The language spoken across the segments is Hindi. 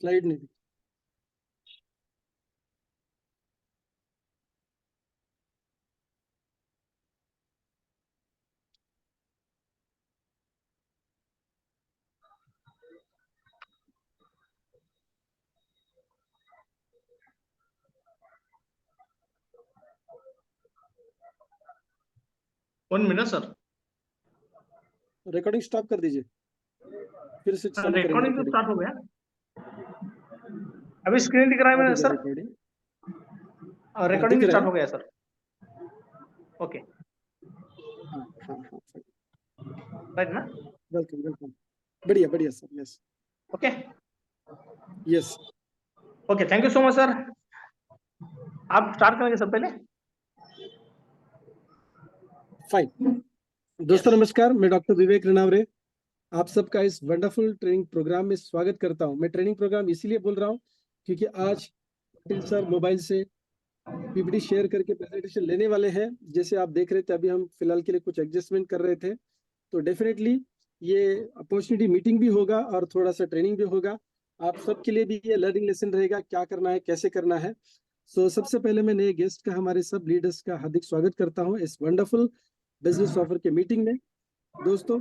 स्लाइड नहीं दिखी। One minute sir, recording stop कर दीजिए, फिर से चालू करेंगे रिकॉर्डिंग तो रिकॉर्डिंग। स्टार्ट हो गया। अभी स्क्रीन दिख रहा है आ मेरा गया सर, रिकॉर्डिंग। रिकॉर्डिंग दिख भी रहा स्टार्ट है। हो गया सर। ओके, हाँ हाँ हाँ, राइट ना? Welcome welcome. बढ़िया बढ़िया sir, yes okay yes. Okay, thank you so much sir. आप स्टार्ट करेंगे सर पहले? फाइन। दोस्तों नमस्कार, मैं डॉक्टर विवेक रनावरे आप सबका इस वंडरफुल ट्रेनिंग प्रोग्राम में स्वागत करता हूं। मैं ट्रेनिंग प्रोग्राम इसीलिए बोल रहा हूं क्योंकि आज पटेल सर मोबाइल से पीपीटी शेयर करके प्रेजेंटेशन लेने वाले हैं। जैसे आप देख रहे थे, अभी हम फिलहाल के लिए कुछ एडजस्टमेंट कर रहे थे, तो डेफिनेटली ये अपॉर्चुनिटी मीटिंग भी होगा और थोड़ा सा ट्रेनिंग भी होगा। आप सबके लिए भी ये लर्निंग लेसन रहेगा, क्या करना है, कैसे करना है। सबसे पहले मैं नए गेस्ट का, हमारे सब लीडर्स का हार्दिक स्वागत करता हूँ इस वंडरफुल बिजनेस ऑफर के मीटिंग में। दोस्तों,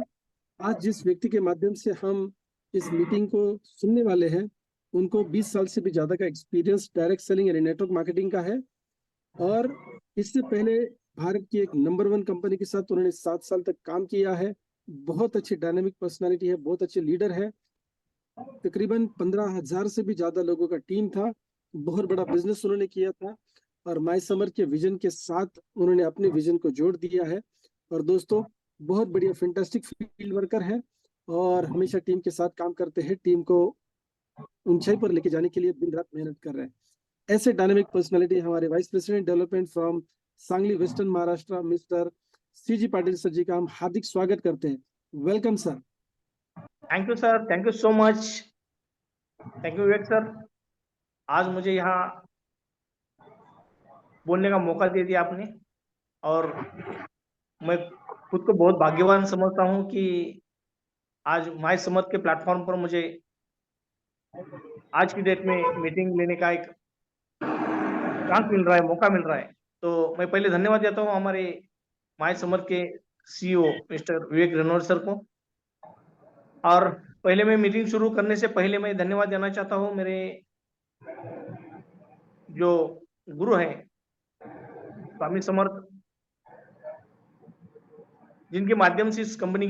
आज जिस व्यक्ति के माध्यम से हम इस मीटिंग को सुनने वाले हैं, उनको 20 साल से भी ज्यादा का एक्सपीरियंस डायरेक्ट सेलिंग यानी नेटवर्क मार्केटिंग का है। और इससे पहले भारत की एक नंबर 1 कंपनी के साथ उन्होंने 7 साल तक काम किया है। बहुत अच्छी डायनामिक पर्सनालिटी है, बहुत अच्छे लीडर है। तकरीबन 15,000 से भी ज्यादा लोगों का टीम था। बहुत बड़ा बिजनेस उन्होंने किया था और माई समर के विजन के साथ उन्होंने अपने विजन को जोड़ दिया है। और दोस्तों, बहुत बढ़िया फैंटास्टिक फील्ड वर्कर है और हमेशा टीम के साथ काम करते हैं, टीम को ऊंचाई पर लेके जाने के लिए दिन रात मेहनत कर रहे हैं। ऐसे डायनामिक पर्सनालिटी हमारे vice president development from Sangli western Maharashtra mister CG Patil sir ji का हम हार्दिक स्वागत करते हैं। Welcome sir. Thank you sir, thank you so much, thank you Vivek sir. आज मुझे यहाँ बोलने का मौका दे दिया आपने, और मैं खुद को बहुत भाग्यवान समझता हूँ कि आज माय समझ के प्लेटफॉर्म पर मुझे आज की डेट में मीटिंग लेने का एक चांस मिल रहा है, मौका मिल रहा है। तो मैं पहले धन्यवाद देता हूँ हमारे माय समझ के सीईओ मिस्टर विवेक रनौर सर को। और पहले मैं मीटिंग शुरू करने से पहले मैं धन्यवाद देना चाहता हूँ मेरे जो गुरु हैं स्वामी समर्थ, जिनके माध्यम से इस कंपनी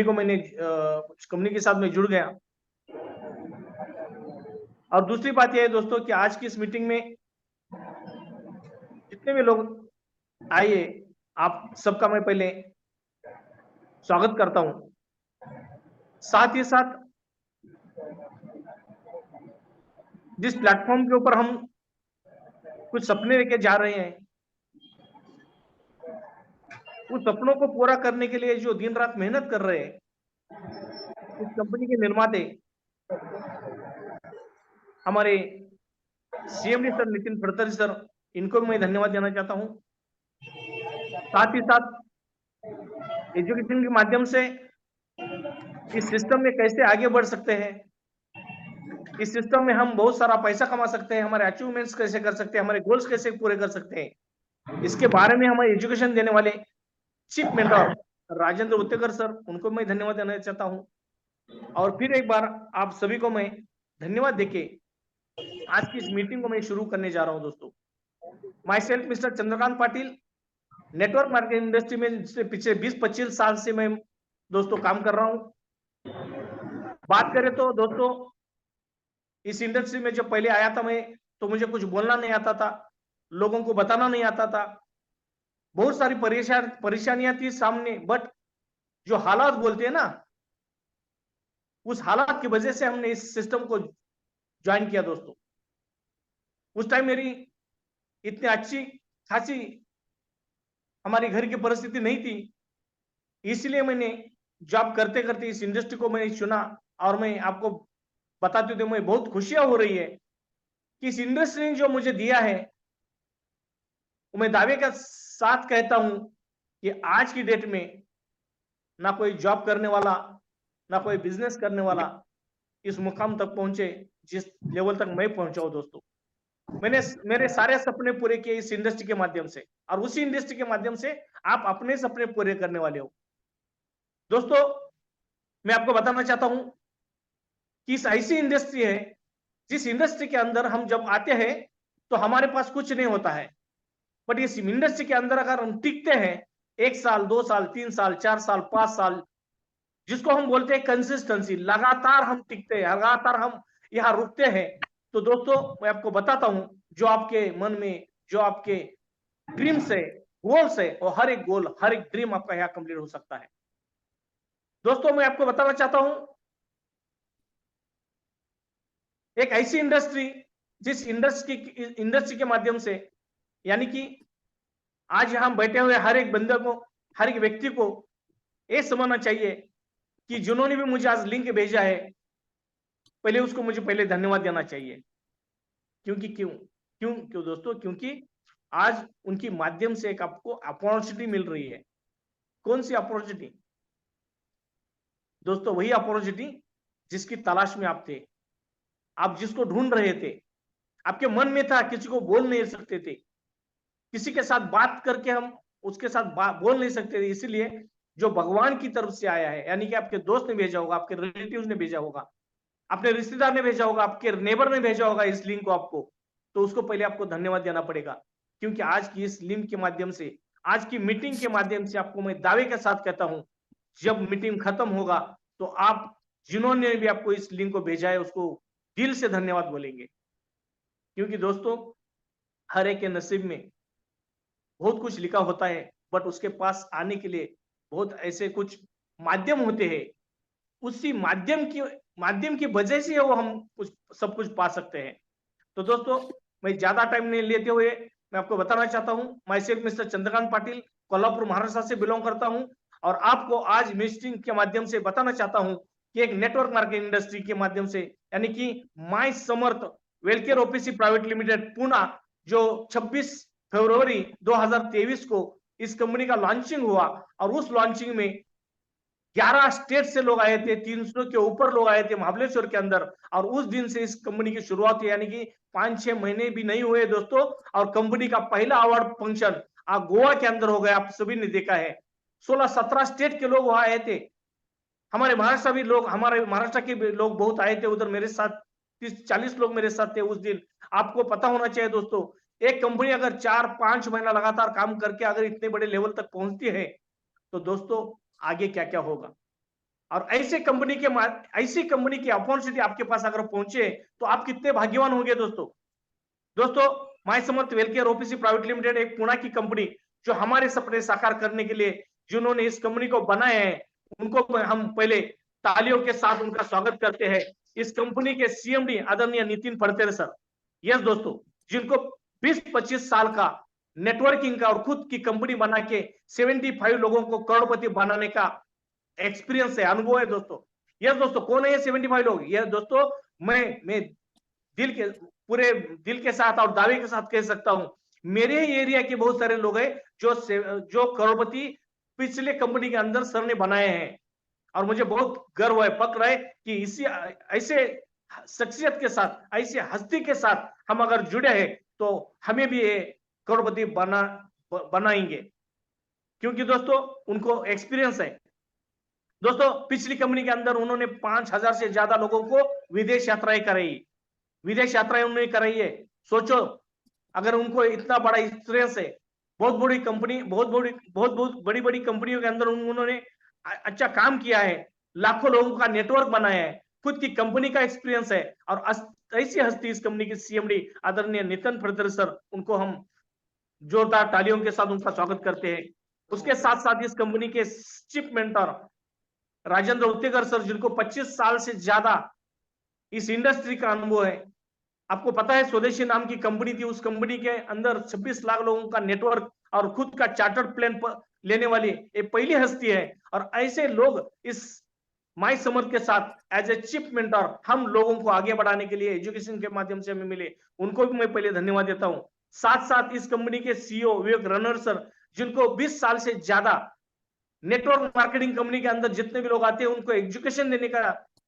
को मैंने इस कंपनी के साथ में जुड़ गया। और दूसरी बात यह है दोस्तों कि आज की इस मीटिंग में जितने भी लोग आए, आप सबका मैं पहले स्वागत करता हूं। साथ ही साथ जिस प्लेटफॉर्म के ऊपर हम कुछ सपने लेके जा रहे हैं, उस सपनों को पूरा करने के लिए जो दिन रात मेहनत कर रहे हैं, इस कंपनी के निर्माते हमारे CMD sir Nitin Gadkari sir, इनको भी मैं धन्यवाद देना चाहता हूं। साथ ही साथ एजुकेशन के माध्यम से इस सिस्टम में कैसे आगे बढ़ सकते हैं, इस सिस्टम में हम बहुत सारा पैसा कमा सकते हैं, हमारे अचीवमेंट्स कैसे कर सकते हैं, हमारे गोल्स कैसे पूरे कर सकते हैं, इसके बारे में हमें एजुकेशन देने वाले chief mentor Rajendra Uttekar sir, उनको मैं धन्यवाद देना चाहता हूं। और फिर एक बार आप सभी को मैं धन्यवाद देके आज की इस मीटिंग को मैं शुरू करने जा रहा हूं। दोस्तों, my self mister Chandrakant Patil, network marketing industry में पिछले 20-25 साल से मैं दोस्तों काम कर रहा हूं। बात करें तो दोस्तों, इस इंडस्ट्री में जब पहले आया था मैं, तो मुझे कुछ बोलना नहीं आता था, लोगों को बताना नहीं आता था, बहुत सारी परेशानियां थी सामने। बट जो हालात बोलते हैं ना, उस हालात की वजह से हमने इस सिस्टम को ज्वाइन किया दोस्तों। उस टाइम मेरी इतनी अच्छी खासी हमारी घर की परिस्थिति नहीं थी, इसलिए मैंने जॉब करते करते इस इंडस्ट्री को मैंने चुना। और मैं आपको बताते हुए मैं बहुत खुशियां हो रही है कि इस इंडस्ट्री ने जो मुझे दिया है, वो मैं दावे के साथ कहता हूं कि आज की डेट में ना कोई जॉब करने वाला, ना कोई बिजनेस करने वाला इस मुकाम तक पहुंचे जिस लेवल तक मैं पहुंचा हूं दोस्तों। मैंने मेरे सारे सपने पूरे किए इस इंडस्ट्री के माध्यम से, और उसी इंडस्ट्री के माध्यम से आप अपने सपने पूरे करने वाले हो दोस्तों। मैं आपको बताना चाहता हूं कि इस ऐसी इंडस्ट्री है जिस इंडस्ट्री के अंदर हम जब आते हैं तो हमारे पास कुछ नहीं होता है, बट इस इंडस्ट्री के अंदर अगर हम टिकते हैं 1 साल 2 साल 3 साल 4 साल 5 साल, जिसको हम बोलते हैं कंसिस्टेंसी, लगातार हम टिकते हैं, लगातार हम यहाँ रुकते हैं, तो दोस्तों मैं आपको बताता हूं जो आपके मन में जो आपके ड्रीम्स है, गोल्स है, और हर एक गोल हर एक ड्रीम आपका यहाँ कंप्लीट हो सकता है दोस्तों। मैं आपको बताना चाहता हूं एक ऐसी इंडस्ट्री जिस इंडस्ट्री के माध्यम से, यानी कि आज यहां बैठे हुए हर एक बंदे को, हर एक व्यक्ति को ये समझना चाहिए कि जिन्होंने भी मुझे आज लिंक भेजा है, पहले उसको मुझे पहले धन्यवाद देना चाहिए। क्योंकि क्यों दोस्तों, क्योंकि आज उनकी माध्यम से एक आपको अपॉर्चुनिटी मिल रही है। कौन सी अपॉर्चुनिटी दोस्तों? वही अपॉर्चुनिटी जिसकी तलाश में आप थे, आप जिसको ढूंढ रहे थे, आपके मन में था, किसी को बोल नहीं सकते थे, किसी के साथ बात करके हम उसके साथ बोल नहीं सकते थे, इसलिए जो भगवान की तरफ से आया है, यानी कि आपके दोस्त ने भेजा होगा, आपके रिलेटिव्स ने भेजा होगा, अपने रिश्तेदार ने भेजा होगा, आपके नेबर ने भेजा होगा इस लिंक को आपको, तो उसको पहले आपको धन्यवाद देना पड़ेगा। क्योंकि आज की इस लिंक के माध्यम से, आज की मीटिंग के माध्यम से आपको मैं दावे के साथ कहता हूं, जब मीटिंग खत्म होगा तो आप जिन्होंने भी आपको इस लिंक को भेजा है उसको दिल से धन्यवाद बोलेंगे। क्योंकि दोस्तों हर एक के नसीब में बहुत कुछ लिखा होता है, बट उसके पास आने के लिए बहुत ऐसे कुछ माध्यम होते हैं, उसी माध्यम की वजह से वो हम कुछ सब कुछ पा सकते हैं। तो दोस्तों मैं ज्यादा टाइम नहीं लेते हुए मैं आपको बताना चाहता हूं, my self mister Chandrakant Patil, Kolhapur Maharashtra से बिलोंग करता हूं, और आपको आज मीटिंग के माध्यम से बताना चाहता हूं कि एक नेटवर्क मार्केटिंग इंडस्ट्री के माध्यम से, यानी कि माई समर्थ वेलकेयर ओपीसी प्राइवेट लिमिटेड पुणे, जो 26 फरवरी 2023 को इस कंपनी का लॉन्चिंग हुआ, और उस लॉन्चिंग में 11 स्टेट से लोग आए थे, 300 के ऊपर लोग आए थे महाबलेश्वर के अंदर, और उस दिन से इस कंपनी की शुरुआत हुई, यानी कि 5-6 महीने भी नहीं हुए दोस्तों, और कंपनी का पहला अवार्ड फंक्शन गोवा के अंदर हो गया, आप सभी ने देखा है। 16-17 स्टेट के लोग वहां आए थे, हमारे महाराष्ट्र भी लोग, हमारे महाराष्ट्र के भी लोग बहुत आए थे उधर, मेरे साथ 30-40 लोग मेरे साथ थे उस दिन। आपको पता होना चाहिए दोस्तों, एक कंपनी अगर 4-5 महीना लगातार काम करके अगर इतने बड़े लेवल तक पहुंचती है, तो दोस्तों आगे क्या क्या होगा। और ऐसी कंपनी की अपॉर्चुनिटी आपके पास अगर पहुंचे तो आप कितने भाग्यवान होंगे दोस्तों। माई समर्थ वेलकेयर ओपीसी प्राइवेट लिमिटेड एक पुणे की कंपनी, जो हमारे सपने साकार करने के लिए जिन्होंने इस कंपनी को बनाया है, उनको हम पहले तालियों के साथ उनका स्वागत करते हैं। इस कंपनी के सीएमडी आदरणीय नितिन फड़तेरे सर, यस दोस्तों, जिनको 20-25 साल का नेटवर्किंग का और खुद की कंपनी बना के 75 लोगों को करोड़पति बनाने का एक्सपीरियंस है, अनुभव है दोस्तों। यस दोस्तों, कौन है ये 75 लोग? ये दोस्तों मैं पूरे दिल के साथ और दावे के साथ कह सकता हूं, मेरे ही एरिया के बहुत सारे लोग हैं जो करोड़पति पिछले कंपनी के अंदर सर ने बनाए हैं, और मुझे बहुत गर्व है, फक्र है कि इसी ऐसे शख्सियत के साथ, ऐसे हस्ती के साथ हम अगर जुड़े हैं तो हमें भी ये करोड़पति बनाएंगे, क्योंकि दोस्तों उनको एक्सपीरियंस है। दोस्तों पिछली कंपनी के अंदर उन्होंने 5000 से ज्यादा लोगों को विदेश यात्राएं उन्होंने कराई है। सोचो, अगर उनको इतना बड़ा एक्सपीरियंस है, बहुत बड़ी कंपनी, बहुत बड़ी कंपनियों के अंदर उन्होंने अच्छा काम किया है, लाखों लोगों का नेटवर्क बनाया है, खुद की कंपनी का एक्सपीरियंस है, और ऐसी हस्ती इस कंपनी के सीएमडी आदरणीय नितिन फड़तेरे सर, उनको हम जोरदार तालियों के साथ उनका स्वागत करते हैं। उसके साथ साथ इस कंपनी के chief mentor Rajendra Uttekar sir, जिनको 25 साल से ज्यादा इस इंडस्ट्री का अनुभव है। आपको पता है स्वदेशी नाम की कंपनी थी, उस कंपनी के अंदर 26 लाख लोगों का नेटवर्क और खुद का चार्टर्ड प्लान लेने वाली एक पहली हस्ती है। और ऐसे लोग इस माई समर्थ के साथ एज ए चीफ मेंटर हम लोगों को आगे बढ़ाने के लिए एजुकेशन के माध्यम से हमें मिले, उनको भी मैं पहले धन्यवाद देता हूं। साथ साथ इस कंपनी के सीईओ विवेक रनर सर, जिनको 20 साल से ज्यादा नेटवर्क मार्केटिंग कंपनी के अंदर जितने भी लोग आते हैं उनको एजुकेशन देने का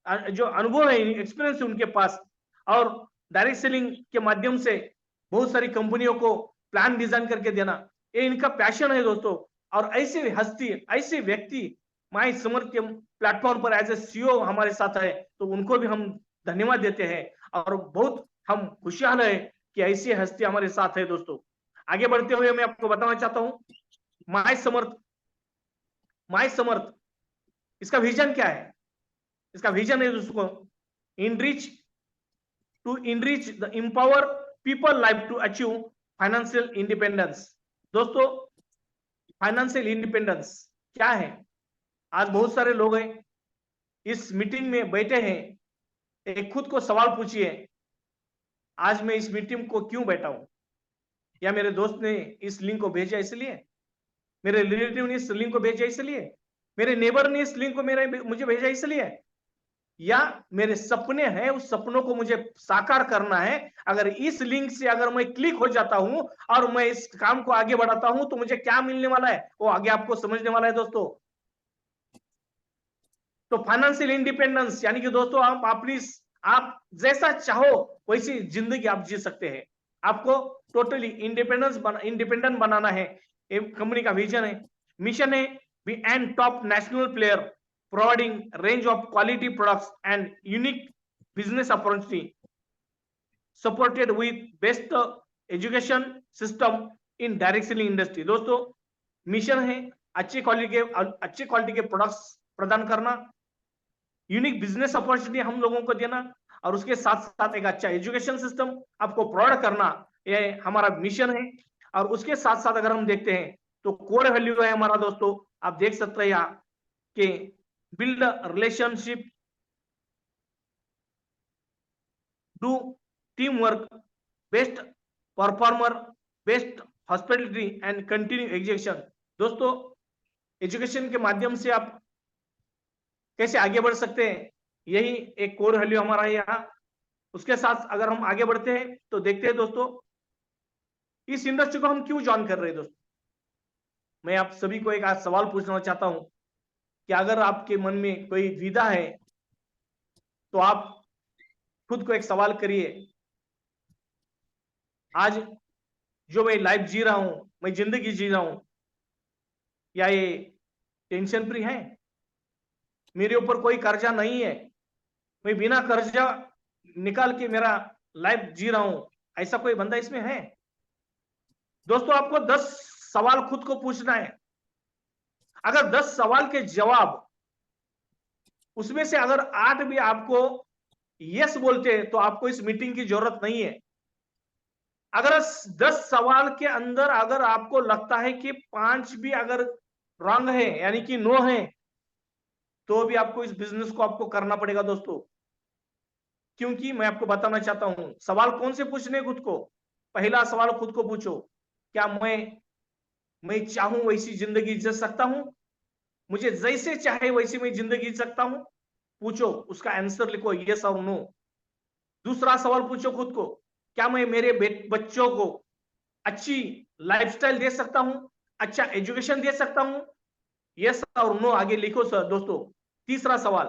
जो अनुभव है, एक्सपीरियंस है उनके पास, और डायरेक्ट सेलिंग के माध्यम से बहुत सारी कंपनियों को प्लान डिजाइन करके देना, ये इनका पैशन है दोस्तों। और ऐसे हस्ती, ऐसे व्यक्ति माई समर्थ के प्लेटफॉर्म पर एज ए सीईओ हमारे साथ है, तो उनको भी हम धन्यवाद देते हैं और बहुत हम खुशहाल है कि ऐसी हस्ती हमारे साथ है दोस्तों। आगे बढ़ते हुए मैं आपको बताना चाहता हूं, माई समर्थ, माई समर्थ इसका विजन क्या है? इसका विजन है दोस्तों, enrich the empower people life to achieve financial independence. दोस्तों, फाइनेंशियल इंडिपेंडेंस क्या है? आज बहुत सारे लोग हैं इस मीटिंग में बैठे हैं, एक खुद को सवाल पूछिए, आज मैं इस मीटिंग को क्यों बैठा हूं? या मेरे दोस्त ने इस लिंक को भेजा इसलिए, मेरे रिलेटिव ने इस लिंक को भेजा इसलिए, मेरे नेबर ने इस लिंक को मुझे भेजा इसलिए, या मेरे सपने हैं, उस सपनों को मुझे साकार करना है। अगर इस लिंक से अगर मैं क्लिक हो जाता हूं और मैं इस काम को आगे बढ़ाता हूं तो मुझे क्या मिलने वाला है, वो आगे आपको समझने वाला है दोस्तों। तो फाइनेंशियल इंडिपेंडेंस यानी कि दोस्तों, आप जैसा चाहो वैसी जिंदगी आप जी सकते हैं। आपको टोटली इंडिपेंडेंट बनाना है, कंपनी का विजन है। मिशन है, be and top national player providing range of quality products and unique business opportunity supported with best education system in direct selling industry। दोस्तों, मिशन है अच्छी क्वालिटी के प्रोडक्ट्स प्रदान करना, यूनिक बिजनेस अपॉर्चुनिटी हम लोगों को देना, और उसके साथ साथ एक अच्छा एजुकेशन सिस्टम आपको प्रोवाइड करना, ये हमारा मिशन है। और उसके साथ साथ अगर हम देखते हैं तो कोर वैल्यू है हमारा दोस्तों, आप देख सकते हैं यहाँ कि build a relationship, do teamwork, best performer, best hospitality and continue execution। दोस्तों, एजुकेशन के माध्यम से आप कैसे आगे बढ़ सकते हैं, यही एक कोर वैल्यू हमारा है यहाँ। उसके साथ अगर हम आगे बढ़ते हैं तो देखते हैं दोस्तों, इस इंडस्ट्री को हम क्यों ज्वाइन कर रहे हैं। दोस्तों, मैं आप सभी को एक आज सवाल पूछना चाहता हूं कि अगर आपके मन में कोई द्विधा है तो आप खुद को एक सवाल करिए, आज जो मैं लाइफ जी रहा हूं, मैं जिंदगी जी रहा हूं, या ये टेंशन फ्री है? मेरे ऊपर कोई कर्जा नहीं है, मैं बिना कर्जा निकाल के मेरा लाइफ जी रहा हूं, ऐसा कोई बंदा इसमें है? दोस्तों, आपको 10 सवाल खुद को पूछना है। अगर 10 सवाल के जवाब उसमें से अगर 8 भी आपको यस बोलते हैं तो आपको इस मीटिंग की जरूरत नहीं है। अगर 10 सवाल के अंदर अगर आपको लगता है कि 5 भी अगर रॉन्ग है यानी कि नो है, तो भी आपको इस बिजनेस को आपको करना पड़ेगा दोस्तों। क्योंकि मैं आपको बताना चाहता हूं, सवाल कौन से पूछने खुद को। पहला सवाल खुद को पूछो, क्या मैं चाहूं वैसी जिंदगी जी सकता हूं? मुझे जैसे चाहे वैसी मैं जिंदगी जी सकता हूं? पूछो, उसका आंसर लिखो यस और नो। दूसरा सवाल पूछो खुद को, क्या मैं मेरे बच्चों को अच्छी लाइफस्टाइल दे सकता हूं, अच्छा एजुकेशन दे सकता हूं? यस और नो आगे लिखो सर दोस्तों। तीसरा सवाल,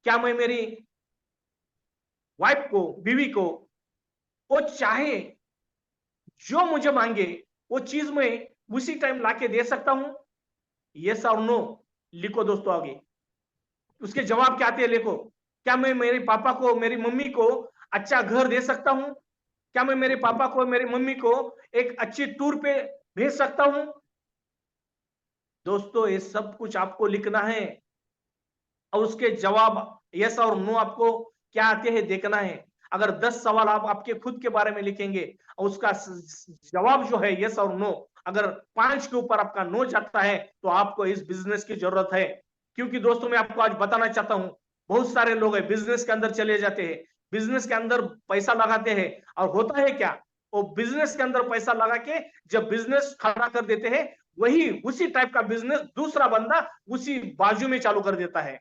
क्या मैं मेरी वाइफ को, बीवी को, वो चाहे जो मुझे मांगे वो चीज मैं उसी टाइम लाके दे सकता हूं? यस और नो लिखो दोस्तों आगे। उसके जवाब क्या आते हैं लिखो। क्या मैं मेरे पापा को, मेरी मम्मी को अच्छा घर दे सकता हूं? क्या मैं मेरे पापा को, मेरी मम्मी को एक अच्छी टूर पे भेज सकता हूं? दोस्तों, ये सब कुछ आपको लिखना है और उसके जवाब यस और नो आपको क्या आते हैं देखना है। अगर 10 सवाल आप आपके खुद के बारे में लिखेंगे और उसका जवाब जो है यस और नो, अगर 5 के ऊपर आपका नो जाता है तो आपको इस बिजनेस की जरूरत है। क्योंकि दोस्तों, मैं आपको आज बताना चाहता हूं, बहुत सारे लोग हैं बिजनेस के अंदर चले जाते हैं, बिजनेस के अंदर पैसा लगाते हैं, और होता है क्या, वो बिजनेस के अंदर पैसा लगा के जब बिजनेस खड़ा कर देते हैं, वही उसी टाइप का बिजनेस दूसरा बंदा उसी बाजू में चालू कर देता है।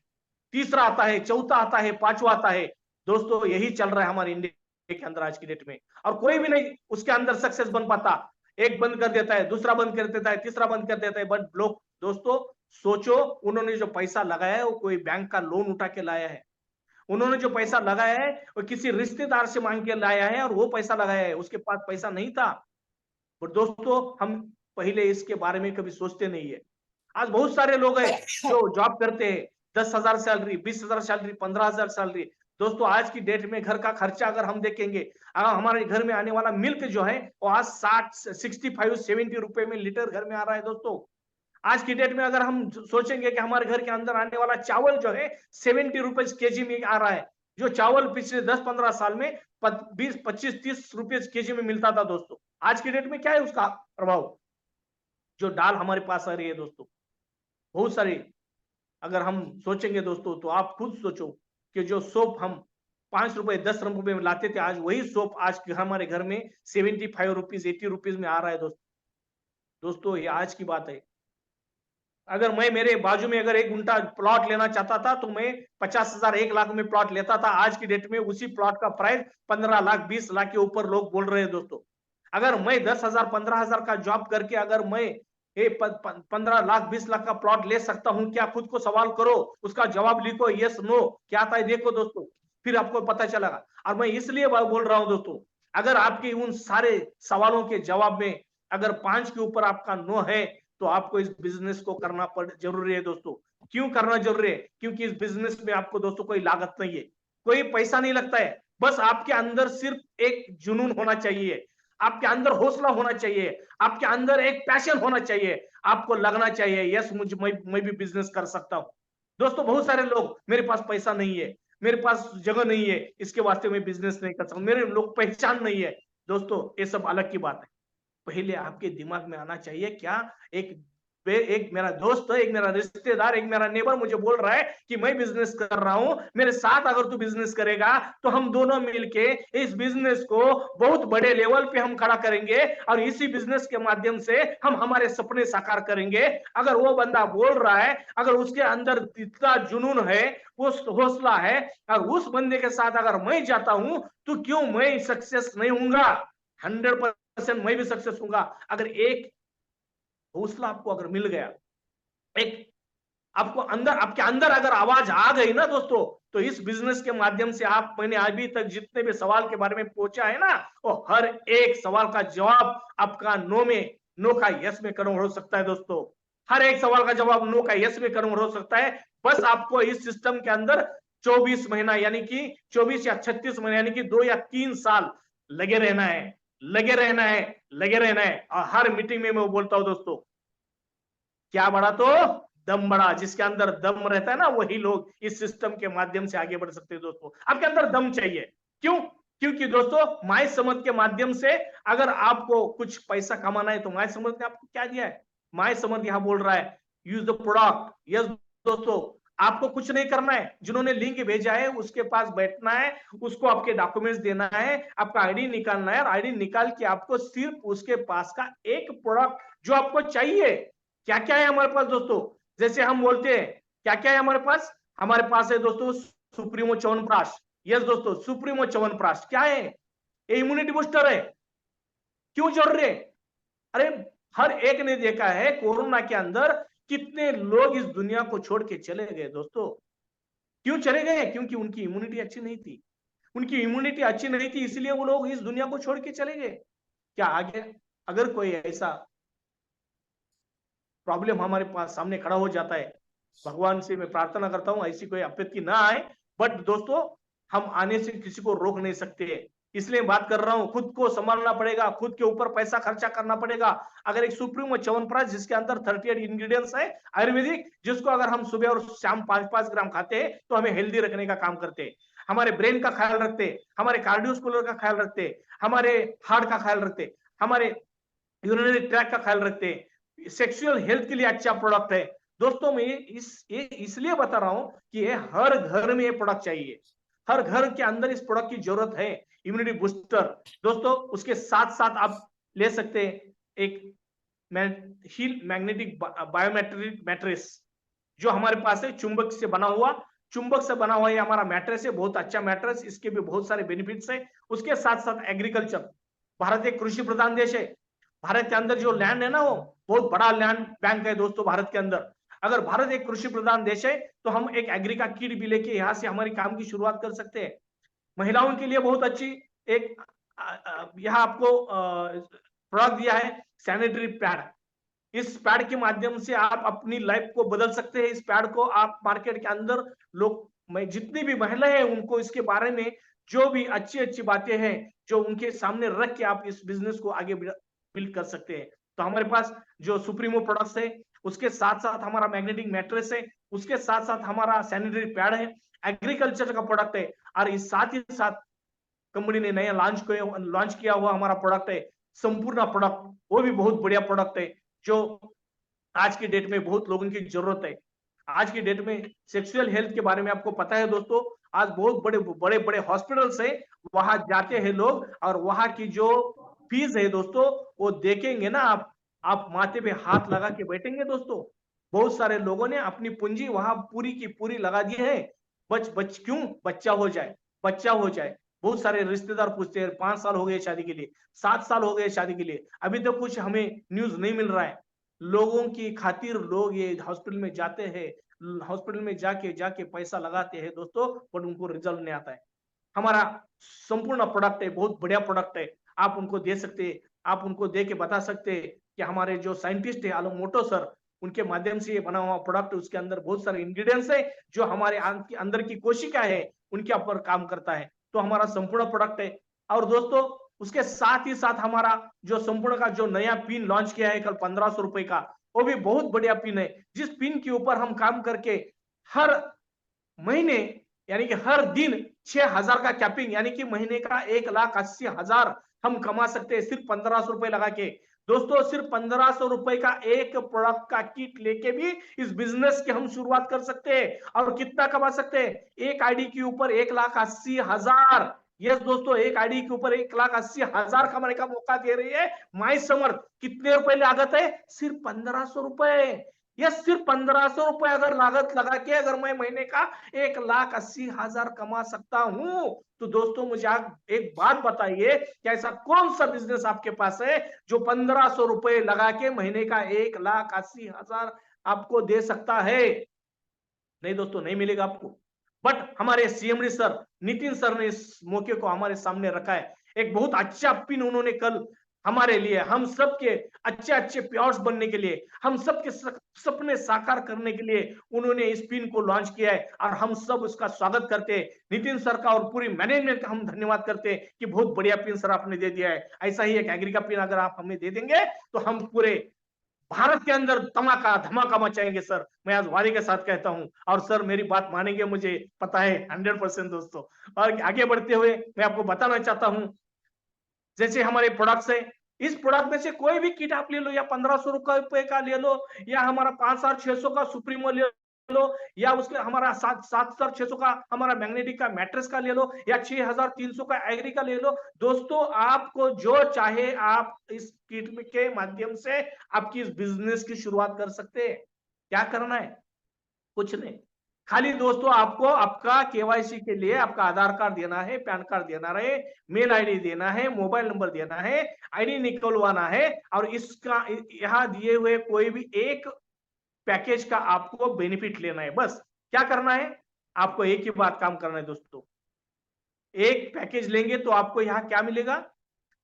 तीसरा आता है, चौथा आता है, पांचवा आता है। दोस्तों, यही चल रहा है हमारे इंडिया के अंदर आज की डेट में, और कोई भी नहीं उसके अंदर सक्सेस बन पाता। एक बंद कर देता है, दूसरा बंद कर देता है, तीसरा बंद कर देता है। बट लोग दोस्तों सोचो, उन्होंने जो पैसा लगाया है वो कोई बैंक का लोन उठा के लाया है, उन्होंने जो पैसा लगाया है वो किसी रिश्तेदार से मांग के लाया है और वो पैसा लगाया है, उसके पास पैसा नहीं था। और दोस्तों हम पहले इसके बारे में कभी सोचते नहीं है। आज बहुत सारे लोग हैं जो जॉब करते हैं, 10,000 सैलरी, 20,000 सैलरी, 15,000 सैलरी। दोस्तों आज की डेट में घर का खर्चा अगर हम देखेंगे, अगर हमारे घर में आने वाला मिल्क जो है वो आज 65-70 रुपए में लीटर घर में आ रहा है। दोस्तों आज की डेट में अगर हम सोचेंगे कि हमारे घर के अंदर आने वाला चावल जो है 70 रुपए केजी में आ रहा है, जो चावल पिछले 10-15 साल में 20-25-30 रुपए केजी में मिलता था। दोस्तों आज की डेट में क्या है उसका प्रभाव? जो दाल हमारे पास आ रही है दोस्तों, बहुत सारी अगर हम सोचेंगे दोस्तों, तो आप खुद सोचो कि जो सोप हम 5 रुपए 10 रुपए में लाते थे, आज वही सोप आज हमारे घर में 75 रुपीज 80 रुपीज में आ रहा है। दोस्तों ये आज की बात है। अगर मैं मेरे बाजू में अगर 1 गुंठा प्लॉट लेना चाहता था तो मैं 50,000 1 लाख में प्लॉट लेता था। आज की डेट में उसी प्लॉट का प्राइस 15 लाख 20 लाख के ऊपर लोग बोल रहे हैं। दोस्तों अगर मैं 10,000 15,000 का जॉब करके अगर मैं 15 लाख 20 लाख का प्लॉट ले सकता हूं क्या? खुद को सवाल करो, उसका जवाब लिखो, यस नो क्या आता है देखो दोस्तों, फिर आपको पता चलेगा। और मैं इसलिए बोल रहा हूं दोस्तों, अगर आपके उन सारे सवालों के जवाब में अगर 5 के ऊपर आपका नो है तो आपको इस बिजनेस को करना जरूरी है। दोस्तों क्यों करना जरूरी है? क्योंकि इस बिजनेस में आपको दोस्तों कोई लागत नहीं है, कोई पैसा नहीं लगता है, बस आपके अंदर सिर्फ एक जुनून होना चाहिए, आपके अंदर हौसला होना चाहिए, आपके अंदर एक पैशन होना चाहिए, आपको लगना चाहिए यस मैं भी बिजनेस कर सकता हूं। दोस्तों बहुत सारे लोग, मेरे पास पैसा नहीं है, मेरे पास जगह नहीं है, इसके वास्ते मैं बिजनेस नहीं कर सकता, मेरे लोग पहचान नहीं है। दोस्तों ये सब अलग की बात है। पहले आपके दिमाग में आना चाहिए क्या एक मेरा दोस्त, एक मेरा रिश्तेदार, एक मेरा नेबर मुझे बोल रहा है कि मैं बिजनेस कर रहा हूं, मेरे साथ अगर तू बिजनेस करेगा तो हम दोनों मिलके इस बिजनेस को बहुत बड़े लेवल पे हम खड़ा करेंगे और इसी बिजनेस के माध्यम से हम हमारे सपने साकार करेंगे। अगर वो बंदा बोल रहा है, अगर उसके अंदर इतना जुनून है, उस हौसला है, और उस बंदे के साथ अगर मैं जाता हूं तो क्यों मैं सक्सेस नहीं होऊंगा? 100% मैं भी सक्सेस होऊंगा। अगर एक हौसला आपको अगर मिल गया, एक आपके अंदर अगर आवाज आ गई ना दोस्तों, तो इस बिजनेस के माध्यम से मैंने अभी तक जितने भी सवाल के बारे में पूछा है ना, वो हर एक सवाल का जवाब आपका नो का यस में कन्वर्ट हो सकता है। दोस्तों हर एक सवाल का जवाब नो का यस में कन्वर्ट हो सकता है। बस आपको इस सिस्टम के अंदर 24 महीना यानी कि 24 या 36 महीना यानी कि 2 या 3 साल लगे रहना है, लगे रहना है, लगे रहना है। और हर मीटिंग में मैं बोलता हूं दोस्तों, क्या बड़ा तो दम बड़ा, जिसके अंदर दम रहता है ना वही लोग इस सिस्टम के माध्यम से आगे बढ़ सकते हैं। दोस्तों आपके अंदर दम चाहिए, क्यों? क्योंकि दोस्तों माय समझ के माध्यम से अगर आपको कुछ पैसा कमाना है तो माय समझ ने आपको क्या दिया है? माय समझ यहां बोल रहा है यूज द प्रोडक्ट। यस दोस्तों आपको कुछ नहीं करना है, जिन्होंने लिंक भेजा है उसके पास बैठना है, उसको आपके डॉक्यूमेंट्स देना है, आपका आईडी निकालना है, और आईडी निकाल के आपको सिर्फ उसके पास का एक प्रोडक्ट जो आपको चाहिए। क्या क्या है हमारे पास दोस्तों? जैसे हम बोलते हैं क्या क्या है हमारे पास है दोस्तों सुप्रीमो च्यवनप्राश। यस दोस्तों सुप्रीमो च्यवनप्राश क्या है? ये इम्यूनिटी बूस्टर है। क्यों जरूरी है? अरे हर एक ने देखा है कोरोना के अंदर कितने लोग इस दुनिया को छोड़ के चले गए। दोस्तों क्यों चले गए? क्योंकि उनकी इम्यूनिटी अच्छी नहीं थी, उनकी इम्यूनिटी अच्छी नहीं थी, इसलिए वो लोग इस दुनिया को छोड़ के चले गए। क्या आगे अगर कोई ऐसा प्रॉब्लम हमारे पास सामने खड़ा हो जाता है, भगवान से मैं प्रार्थना करता हूं ऐसी कोई आपत्ति ना आए, बट दोस्तों हम आने से किसी को रोक नहीं सकते, इसलिए बात कर रहा हूं। खुद को संभालना पड़ेगा, खुद के ऊपर पैसा खर्चा करना पड़ेगा। अगर एक सुप्रीमो च्यवनप्राश जिसके अंदर 38 इंग्रेडिएंट्स है आयुर्वेदिक, जिसको अगर हम सुबह और शाम 5-5 ग्राम खाते हैं तो हमें हेल्दी रखने का काम करते हैं, हमारे ब्रेन का ख्याल रखते, हमारे कार्डियोस्कोलर का ख्याल रखते, हमारे हार्ट का ख्याल रखते, हमारे यूरिनरी ट्रैक का ख्याल रखते, सेक्सुअल हेल्थ के लिए अच्छा प्रोडक्ट है। दोस्तों मैं इसलिए बता रहा हूं कि ये हर घर में ये प्रोडक्ट चाहिए, हर घर के अंदर इस प्रोडक्ट की जरूरत है, इम्यूनिटी बूस्टर। दोस्तों उसके साथ साथ आप ले सकते हैं एक हील मैग्नेटिक बायोमेट्रिक मैट्रेस, जो हमारे पास है चुंबक से बना हुआ ये हमारा मैट्रेस है, बहुत अच्छा मैट्रेस, इसके भी बहुत सारे बेनिफिट्स है। उसके साथ साथ एग्रीकल्चर, भारत एक कृषि प्रधान देश है, भारत के अंदर जो लैंड है ना वो बहुत बड़ा लैंड बैंक है दोस्तों भारत के अंदर। अगर भारत एक कृषि प्रधान देश है तो हम एक एग्री का किट भी लेके यहाँ से हमारी काम की शुरुआत कर सकते हैं। महिलाओं के लिए बहुत अच्छी एक यहाँ आपको प्रोडक्ट दिया है, सैनिटरी पैड। इस पैड के माध्यम से आप अपनी लाइफ को बदल सकते हैं। इस पैड को आप मार्केट के अंदर लोग, मैं जितनी भी महिलाएं हैं उनको इसके बारे में जो भी अच्छी अच्छी बातें हैं जो उनके सामने रख के आप इस बिजनेस को आगे बिल्ड कर सकते हैं। तो हमारे पास जो सुप्रीमो प्रोडक्ट्स है, उसके साथ साथ हमारा मैग्नेटिक मैट्रेस है, उसके साथ साथ हमारा सैनिटरी पैड है, एग्रीकल्चर का प्रोडक्ट है, और इस साथ ही साथ कंपनी ने नया लॉन्च किया हुआ हमारा प्रोडक्ट है संपूर्ण प्रोडक्ट। वो भी बहुत बढ़िया प्रोडक्ट है जो आज की डेट में बहुत लोगों की जरूरत है। आज की डेट में सेक्सुअल हेल्थ के बारे में आपको पता है दोस्तों, आज बहुत बड़े बड़े बड़े हॉस्पिटल्स है, वहां जाते हैं लोग और वहां की जो फीस है दोस्तों वो देखेंगे ना आप माथे पे हाथ लगा के बैठेंगे दोस्तों। बहुत सारे लोगों ने अपनी पूंजी वहां पूरी की पूरी लगा दी है। क्यों? बच्चा हो जाए, बच्चा हो जाए। बहुत सारे रिश्तेदार पूछते हैं 5 साल हो गए शादी के लिए, 7 साल हो गए शादी के लिए, अभी तो कुछ हमें न्यूज नहीं मिल रहा है। लोगों की खातिर लोग ये हॉस्पिटल में जाते हैं, हॉस्पिटल में जाके जाके पैसा लगाते हैं दोस्तों, पर उनको रिजल्ट नहीं आता है। हमारा संपूर्ण प्रोडक्ट है, बहुत बढ़िया प्रोडक्ट है, आप उनको दे सकते हैं, आप उनको दे के बता सकते हैं कि हमारे जो साइंटिस्ट है आलोमोटो सर, उनके माध्यम से ये बना हुआ प्रोडक्ट, उसके अंदर बहुत सारे इंग्रेडिएंट्स है जो हमारे अंदर की कोशिका है उनके ऊपर काम करता है। तो हमारा संपूर्ण प्रोडक्ट है। और दोस्तों उसके साथ ही साथ हमारा जो संपूर्ण का जो नया पिन लॉन्च किया है कल 1500 रुपए का, वो भी बहुत बढ़िया पिन है, जिस पिन के ऊपर हम काम करके हर महीने यानी कि हर दिन 6000 का कैपिंग यानी कि महीने का 1,80,000 हम कमा सकते हैं सिर्फ 1500 रुपए लगा के। दोस्तों सिर्फ 1500 रुपए का एक प्रोडक्ट का किट लेके भी इस बिजनेस की हम शुरुआत कर सकते हैं और कितना कमा सकते हैं? एक आईडी के ऊपर 1,80,000। यस दोस्तों, एक आईडी के ऊपर 1,80,000 कमाने का मौका दे रही है माई समर्थ। कितने रुपए लागत है? सिर्फ 1500 रुपए। ये सिर्फ 1500 रुपए अगर लागत लगा के अगर मैं महीने का 1,80,000 कमा सकता हूं, तो दोस्तों मुझे आप एक बात बताइए कि ऐसा कौन सा बिजनेस आपके पास है जो 1500 रुपए लगा के महीने का 1,80,000 आपको दे सकता है? नहीं दोस्तों, नहीं मिलेगा आपको। बट हमारे सीएमडी सर नितिन सर ने इस मौके को हमारे सामने रखा है। एक बहुत अच्छा पिन उन्होंने कल हमारे लिए, हम सबके अच्छे अच्छे प्योर्स बनने के लिए, हम सबके सपने साकार करने के लिए उन्होंने इस पिन को लॉन्च किया है और हम सब उसका स्वागत करते हैं। नितिन सर का और पूरी मैनेजमेंट का हम धन्यवाद करते हैं कि बहुत बढ़िया पिन सर आपने दे दिया है। ऐसा ही एक एग्री का पिन अगर आप हमें दे देंगे तो हम पूरे भारत के अंदर धमाका धमाका मचाएंगे सर, मैं आज वारी के साथ कहता हूं। और सर मेरी बात मानेंगे, मुझे पता है 100% दोस्तों। और आगे बढ़ते हुए मैं आपको बताना चाहता हूं, जैसे हमारे प्रोडक्ट्स है, इस प्रोडक्ट में से कोई भी किट आप ले लो, या 1500 रुपए का ले लो, या हमारा 5600 का सुप्रीमो ले लो, या उसके हमारा 7600 का हमारा मैग्नेटिक का मैट्रेस का ले लो, या 6300 का एग्री का ले लो। दोस्तों आपको जो चाहे आप इस किट के माध्यम से आपकी इस बिजनेस की शुरुआत कर सकते हैं। क्या करना है? कुछ नहीं, खाली दोस्तों आपको आपका केवाईसी के लिए आपका आधार कार्ड देना है, पैन कार्ड देना है, मेल आईडी देना है, मोबाइल नंबर देना है, आईडी निकलवाना है, और इसका यहाँ दिए हुए कोई भी एक पैकेज का आपको बेनिफिट लेना है। बस क्या करना है? आपको एक ही बात काम करना है दोस्तों। एक पैकेज लेंगे तो आपको यहाँ क्या मिलेगा?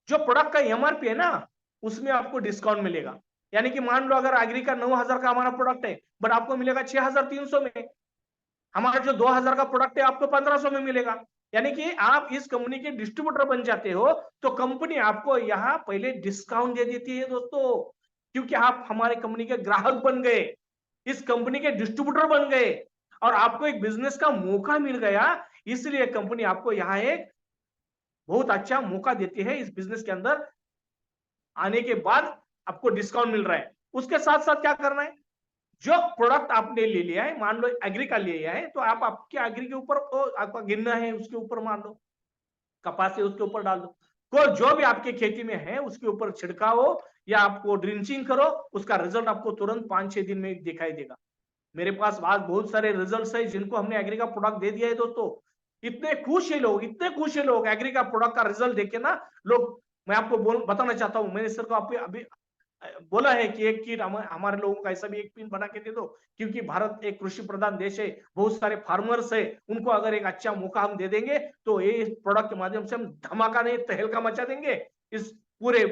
जो प्रोडक्ट का एमआरपी है ना, उसमें आपको डिस्काउंट मिलेगा। यानी कि मान लो अगर एग्री का 9000 का हमारा प्रोडक्ट है, बट आपको मिलेगा 6300 में। हमारा जो 2000 का प्रोडक्ट है आपको 1500 में मिलेगा। यानी कि आप इस कंपनी के डिस्ट्रीब्यूटर बन जाते हो तो कंपनी आपको यहाँ पहले डिस्काउंट दे देती है दोस्तों, क्योंकि आप हमारे कंपनी के ग्राहक बन गए, इस कंपनी के डिस्ट्रीब्यूटर बन गए और आपको एक बिजनेस का मौका मिल गया। इसलिए कंपनी आपको यहाँ एक बहुत अच्छा मौका देती है। इस बिजनेस के अंदर आने के बाद आपको डिस्काउंट मिल रहा है। उसके साथ साथ क्या करना है? जो प्रोडक्ट आपने ले लिया है, मान लो एग्री का ले लिया है, तो आप आपके एग्री के ऊपर आपका गिनना है, उसके ऊपर मान लो कपास है उसके ऊपर डाल दो, को जो भी आपके खेती में है उसके ऊपर छिड़काव हो या आपको ड्रिंचिंग करो, उसका रिजल्ट आपको तुरंत 5-6 दिन में दिखाई देगा। मेरे पास आज बहुत सारे रिजल्ट्स है जिनको हमने एग्री का प्रोडक्ट दे दिया है दोस्तों। इतने खुश है लोग, इतने खुश है लोग एग्री का प्रोडक्ट का रिजल्ट देखे ना लोग। मैं आपको बताना चाहता हूँ, मैंने सर को अभी बोला है कि एक किट हमारे लोगों का ऐसा भी एक पिन बना के दे दो, क्योंकि भारत एक कृषि प्रधान देश है, बहुत सारे फार्मर्स है, उनको अगर एक अच्छा मौका हम दे देंगे तो ये इस प्रोडक्ट के माध्यम से हम धमाका नहीं तहलका मचा देंगे इस पूरे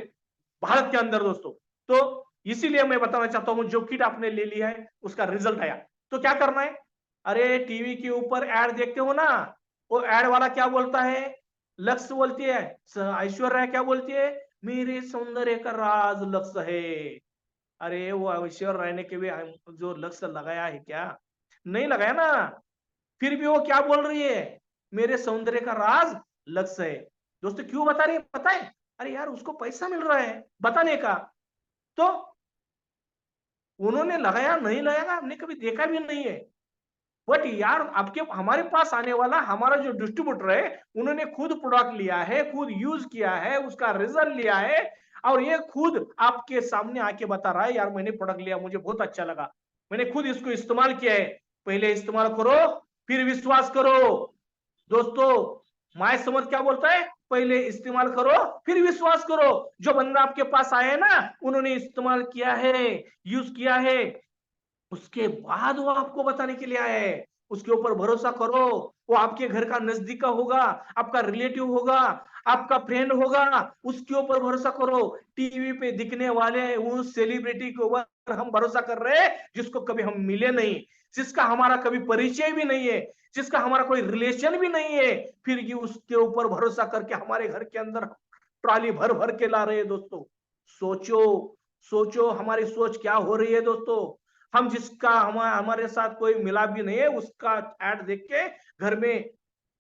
भारत के अंदर दोस्तों। तो इसीलिए मैं बताना चाहता हूं, जो किट आपने ले लिया है उसका रिजल्ट आया तो क्या करना है। अरे टीवी के ऊपर एड देखते हो ना, वो एड वाला क्या बोलता है, लक्ष्य बोलती है, ऐश्वर्या क्या बोलती है, मेरे सौंदर्य का राज लक्ष्य है। अरे वो ऐश्वर्या रहने के भी जो लक्ष्य लगाया है क्या, नहीं लगाया ना, फिर भी वो क्या बोल रही है, मेरे सौंदर्य का राज लक्ष्य है। दोस्तों क्यों बता रही है पता है, अरे यार उसको पैसा मिल रहा है बताने का, तो उन्होंने लगाया नहीं लगाया हमने कभी देखा भी नहीं है। बट यार आपके हमारे पास आने वाला हमारा जो डिस्ट्रीब्यूटर है, उन्होंने खुद प्रोडक्ट लिया है, खुद यूज किया है, उसका रिजल्ट लिया है, और ये खुद आपके सामने आके बता रहा है, यार मैंने प्रोडक्ट लिया मुझे बहुत अच्छा लगा, मैंने खुद इसको इस्तेमाल किया है। पहले इस्तेमाल करो फिर विश्वास करो दोस्तों। माय समझ क्या बोलता है, पहले इस्तेमाल करो फिर विश्वास करो। जो बंदा आपके पास आया है ना, उन्होंने इस्तेमाल किया है, यूज किया है, उसके बाद वो आपको बताने के लिए आया है। उसके ऊपर भरोसा करो, वो आपके घर का नजदीक का होगा, आपका रिलेटिव होगा, आपका फ्रेंड होगा, उसके ऊपर भरोसा करो। टीवी पे दिखने वाले उस सेलिब्रिटी के ऊपर हम भरोसा कर रहे हैं जिसको कभी हम मिले नहीं, जिसका हमारा कभी परिचय भी नहीं है, जिसका हमारा कोई रिलेशन भी नहीं है, फिर भी उसके ऊपर भरोसा करके हमारे घर के अंदर ट्रॉली भर भर के ला रहे हैं दोस्तों। सोचो, सोचो हमारी सोच क्या हो रही है दोस्तों। हम जिसका हमारे साथ कोई मिला भी नहीं है, उसका एड देख के घर में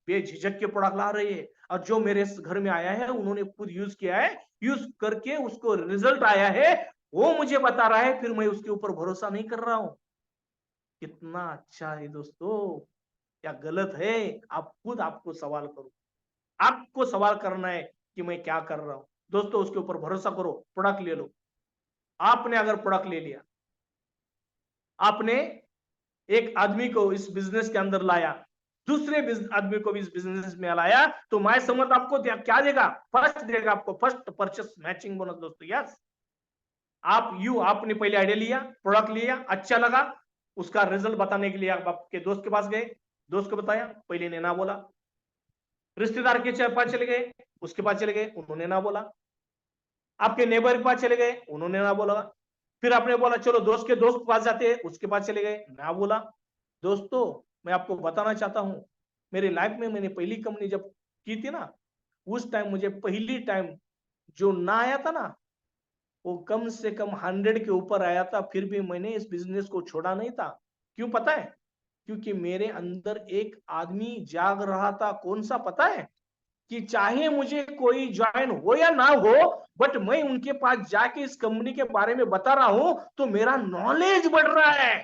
बेझिझक के प्रोडक्ट ला रही है, और जो मेरे घर में आया है उन्होंने खुद यूज किया है, यूज करके उसको रिजल्ट आया है, वो मुझे बता रहा है, फिर मैं उसके ऊपर भरोसा नहीं कर रहा हूं। कितना अच्छा है दोस्तों, क्या गलत है। आप खुद आपको सवाल करो, आपको सवाल करना है कि मैं क्या कर रहा हूं। दोस्तों उसके ऊपर भरोसा करो, प्रोडक्ट ले लो। आपने अगर प्रोडक्ट ले लिया, आपने एक आदमी को इस बिजनेस के अंदर लाया, दूसरे आदमी को भी इस बिजनेस में लाया, तो माय समर्थ आपको क्या देगा, फर्स्ट देगा आपको फर्स्ट परचेस मैचिंग बोनस दोस्तों। यस, आपने पहले आइडिया लिया, प्रोडक्ट लिया, अच्छा लगा, उसका रिजल्ट बताने के लिए आप आपके दोस्त के पास गए, दोस्त को बताया, पहले ने ना बोला, रिश्तेदार के पास चले गए, उसके पास चले गए, उन्होंने ना बोला, आपके नेबर के पास चले गए, उन्होंने ना बोला, फिर आपने बोला चलो दोस्त के दोस्त के पास जाते हैं, उसके पास चले गए, ना बोला। दोस्तों मैं आपको बताना चाहता हूं, मेरी लाइफ में मैंने पहली कंपनी जब की थी ना, उस टाइम मुझे पहली टाइम जो ना आया था ना, वो कम से कम 100 के ऊपर आया था, फिर भी मैंने इस बिजनेस को छोड़ा नहीं था। क्यों पता है, क्योंकि मेरे अंदर एक आदमी जाग रहा था, कौन सा पता है, कि चाहे मुझे कोई ज्वाइन हो या ना हो, बट मैं उनके पास जाके इस कंपनी के बारे में बता रहा हूं तो मेरा नॉलेज बढ़ रहा है।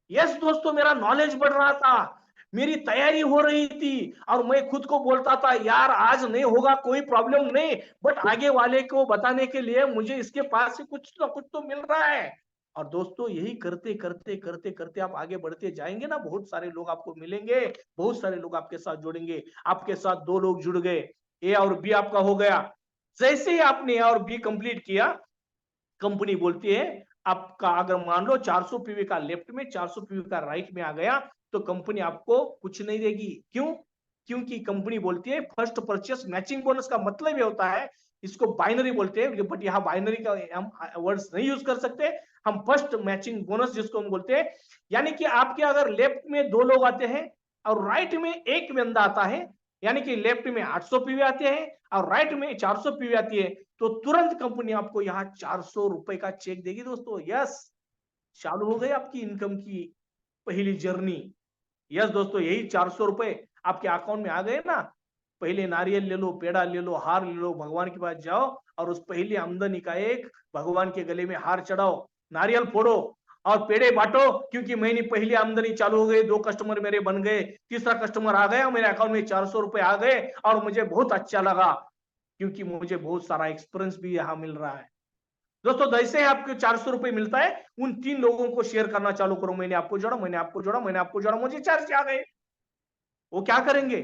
यस दोस्तों, मेरा नॉलेज बढ़ रहा था, मेरी तैयारी हो रही थी, और मैं खुद को बोलता था यार आज नहीं होगा कोई प्रॉब्लम नहीं, बट आगे वाले को बताने के लिए मुझे इसके पास से कुछ ना कुछ तो मिल रहा है। और दोस्तों यही करते करते करते करते आप आगे बढ़ते जाएंगे ना, बहुत सारे लोग आपको मिलेंगे, बहुत सारे लोग आपके साथ जुड़ेंगे। आपके साथ 2 लोग जुड़ गए, ए और बी आपका हो गया। जैसे ही आपने ए और बी कंप्लीट किया, कंपनी बोलती है आपका अगर मान लो 400 पीवी का लेफ्ट में 400 पीवी का राइट में आ गया, तो कंपनी आपको कुछ नहीं देगी। क्यों, क्योंकि कंपनी बोलती है फर्स्ट परचेस मैचिंग बोनस का मतलब ये होता है, इसको बाइनरी बोलते हैं, बट यहाँ बाइनरी का हम वर्ड्स नहीं यूज कर सकते, हम फर्स्ट मैचिंग बोनस जिसको हम बोलते हैं, यानी कि आपके अगर लेफ्ट में 2 लोग आते हैं और राइट में एक बंदा आता है, यानी कि लेफ्ट में 800 पीवी आते हैं और राइट में 400 पीवी आती है, तो तुरंत कंपनी आपको यहाँ 400 रुपए का चेक देगी दोस्तों। यस, चालू हो गई आपकी इनकम की पहली जर्नी। यस दोस्तों, यही 400 रुपए आपके अकाउंट में आ गए ना, पहले नारियल ले लो, पेड़ा ले लो, हार ले लो, भगवान के पास जाओ और उस पहली आमदनी का एक भगवान के गले में हार चढ़ाओ, नारियल फोड़ो और पेड़े बांटो, क्योंकि महीने पहली आमदनी चालू हो गई, 2 कस्टमर मेरे बन गए, तीसरा कस्टमर आ गया, मेरे अकाउंट में 400 रुपए आ गए और मुझे बहुत अच्छा लगा, क्योंकि मुझे बहुत सारा एक्सपीरियंस भी यहाँ मिल रहा है। दोस्तों जैसे ही आपको 400 रुपए मिलता है, उन 3 लोगों को शेयर करना चालू करो, मैंने आपको जोड़ा, मैंने आपको जोड़ा, मैंने आपको जोड़ा, मुझे 400 आ गए। वो क्या करेंगे,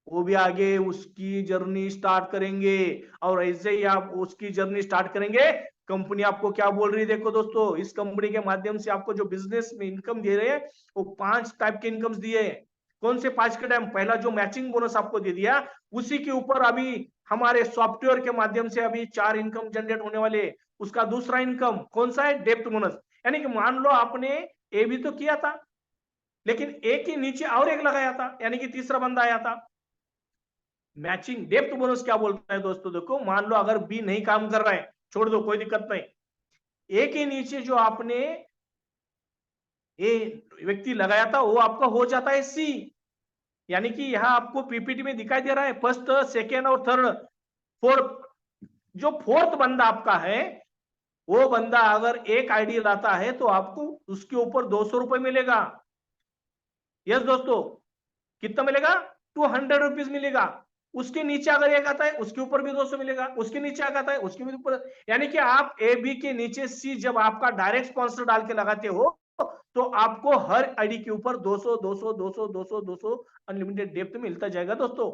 वो भी आगे उसकी जर्नी स्टार्ट करेंगे, और ऐसे ही आप उसकी जर्नी स्टार्ट करेंगे, कंपनी आपको क्या बोल रही है, देखो दोस्तों, इस कंपनी के माध्यम से आपको जो बिजनेस में इनकम दे रहे हैं वो 5 टाइप के इनकम्स दिए हैं। कौन से 5 के टाइम? पहला जो मैचिंग बोनस आपको दे दिया, उसी के ऊपर अभी हमारे सॉफ्टवेयर के माध्यम से अभी 4 इनकम जनरेट होने वाले हैं। उसका दूसरा इनकम कौन सा है? Depth bonus. यानी कि मान लो आपने ए भी तो किया था, लेकिन ए के नीचे और एक लगाया था, यानी कि तीसरा बंदा आया था। मैचिंग डेप्थ बोनस क्या बोलता है दोस्तों? देखो, मान लो अगर बी नहीं काम कर रहा है, छोड़ दो, कोई दिक्कत नहीं। ए के नीचे जो आपने ए व्यक्ति लगाया था वो आपका हो जाता है सी। यानी कि यहां आपको पीपीटी में दिखाई दे रहा है फर्स्ट, सेकेंड और थर्ड, फोर्थ। जो फोर्थ बंदा आपका है, वो बंदा अगर एक आईडी लाता है तो आपको उसके ऊपर 200 रुपए मिलेगा। यस दोस्तों, कितना मिलेगा? 200 रुपीज मिलेगा। उसके नीचे अगर एक आता है उसके ऊपर भी 200 मिलेगा, उसके नीचे आता है उसके भी ऊपर। यानी कि आप ए बी के नीचे सी जब आपका डायरेक्ट स्पॉन्सर डाल के लगाते हो तो आपको हर आईडी के ऊपर 200 200 200 200 200 अनलिमिटेड डेप्थ मिलता जाएगा दोस्तों।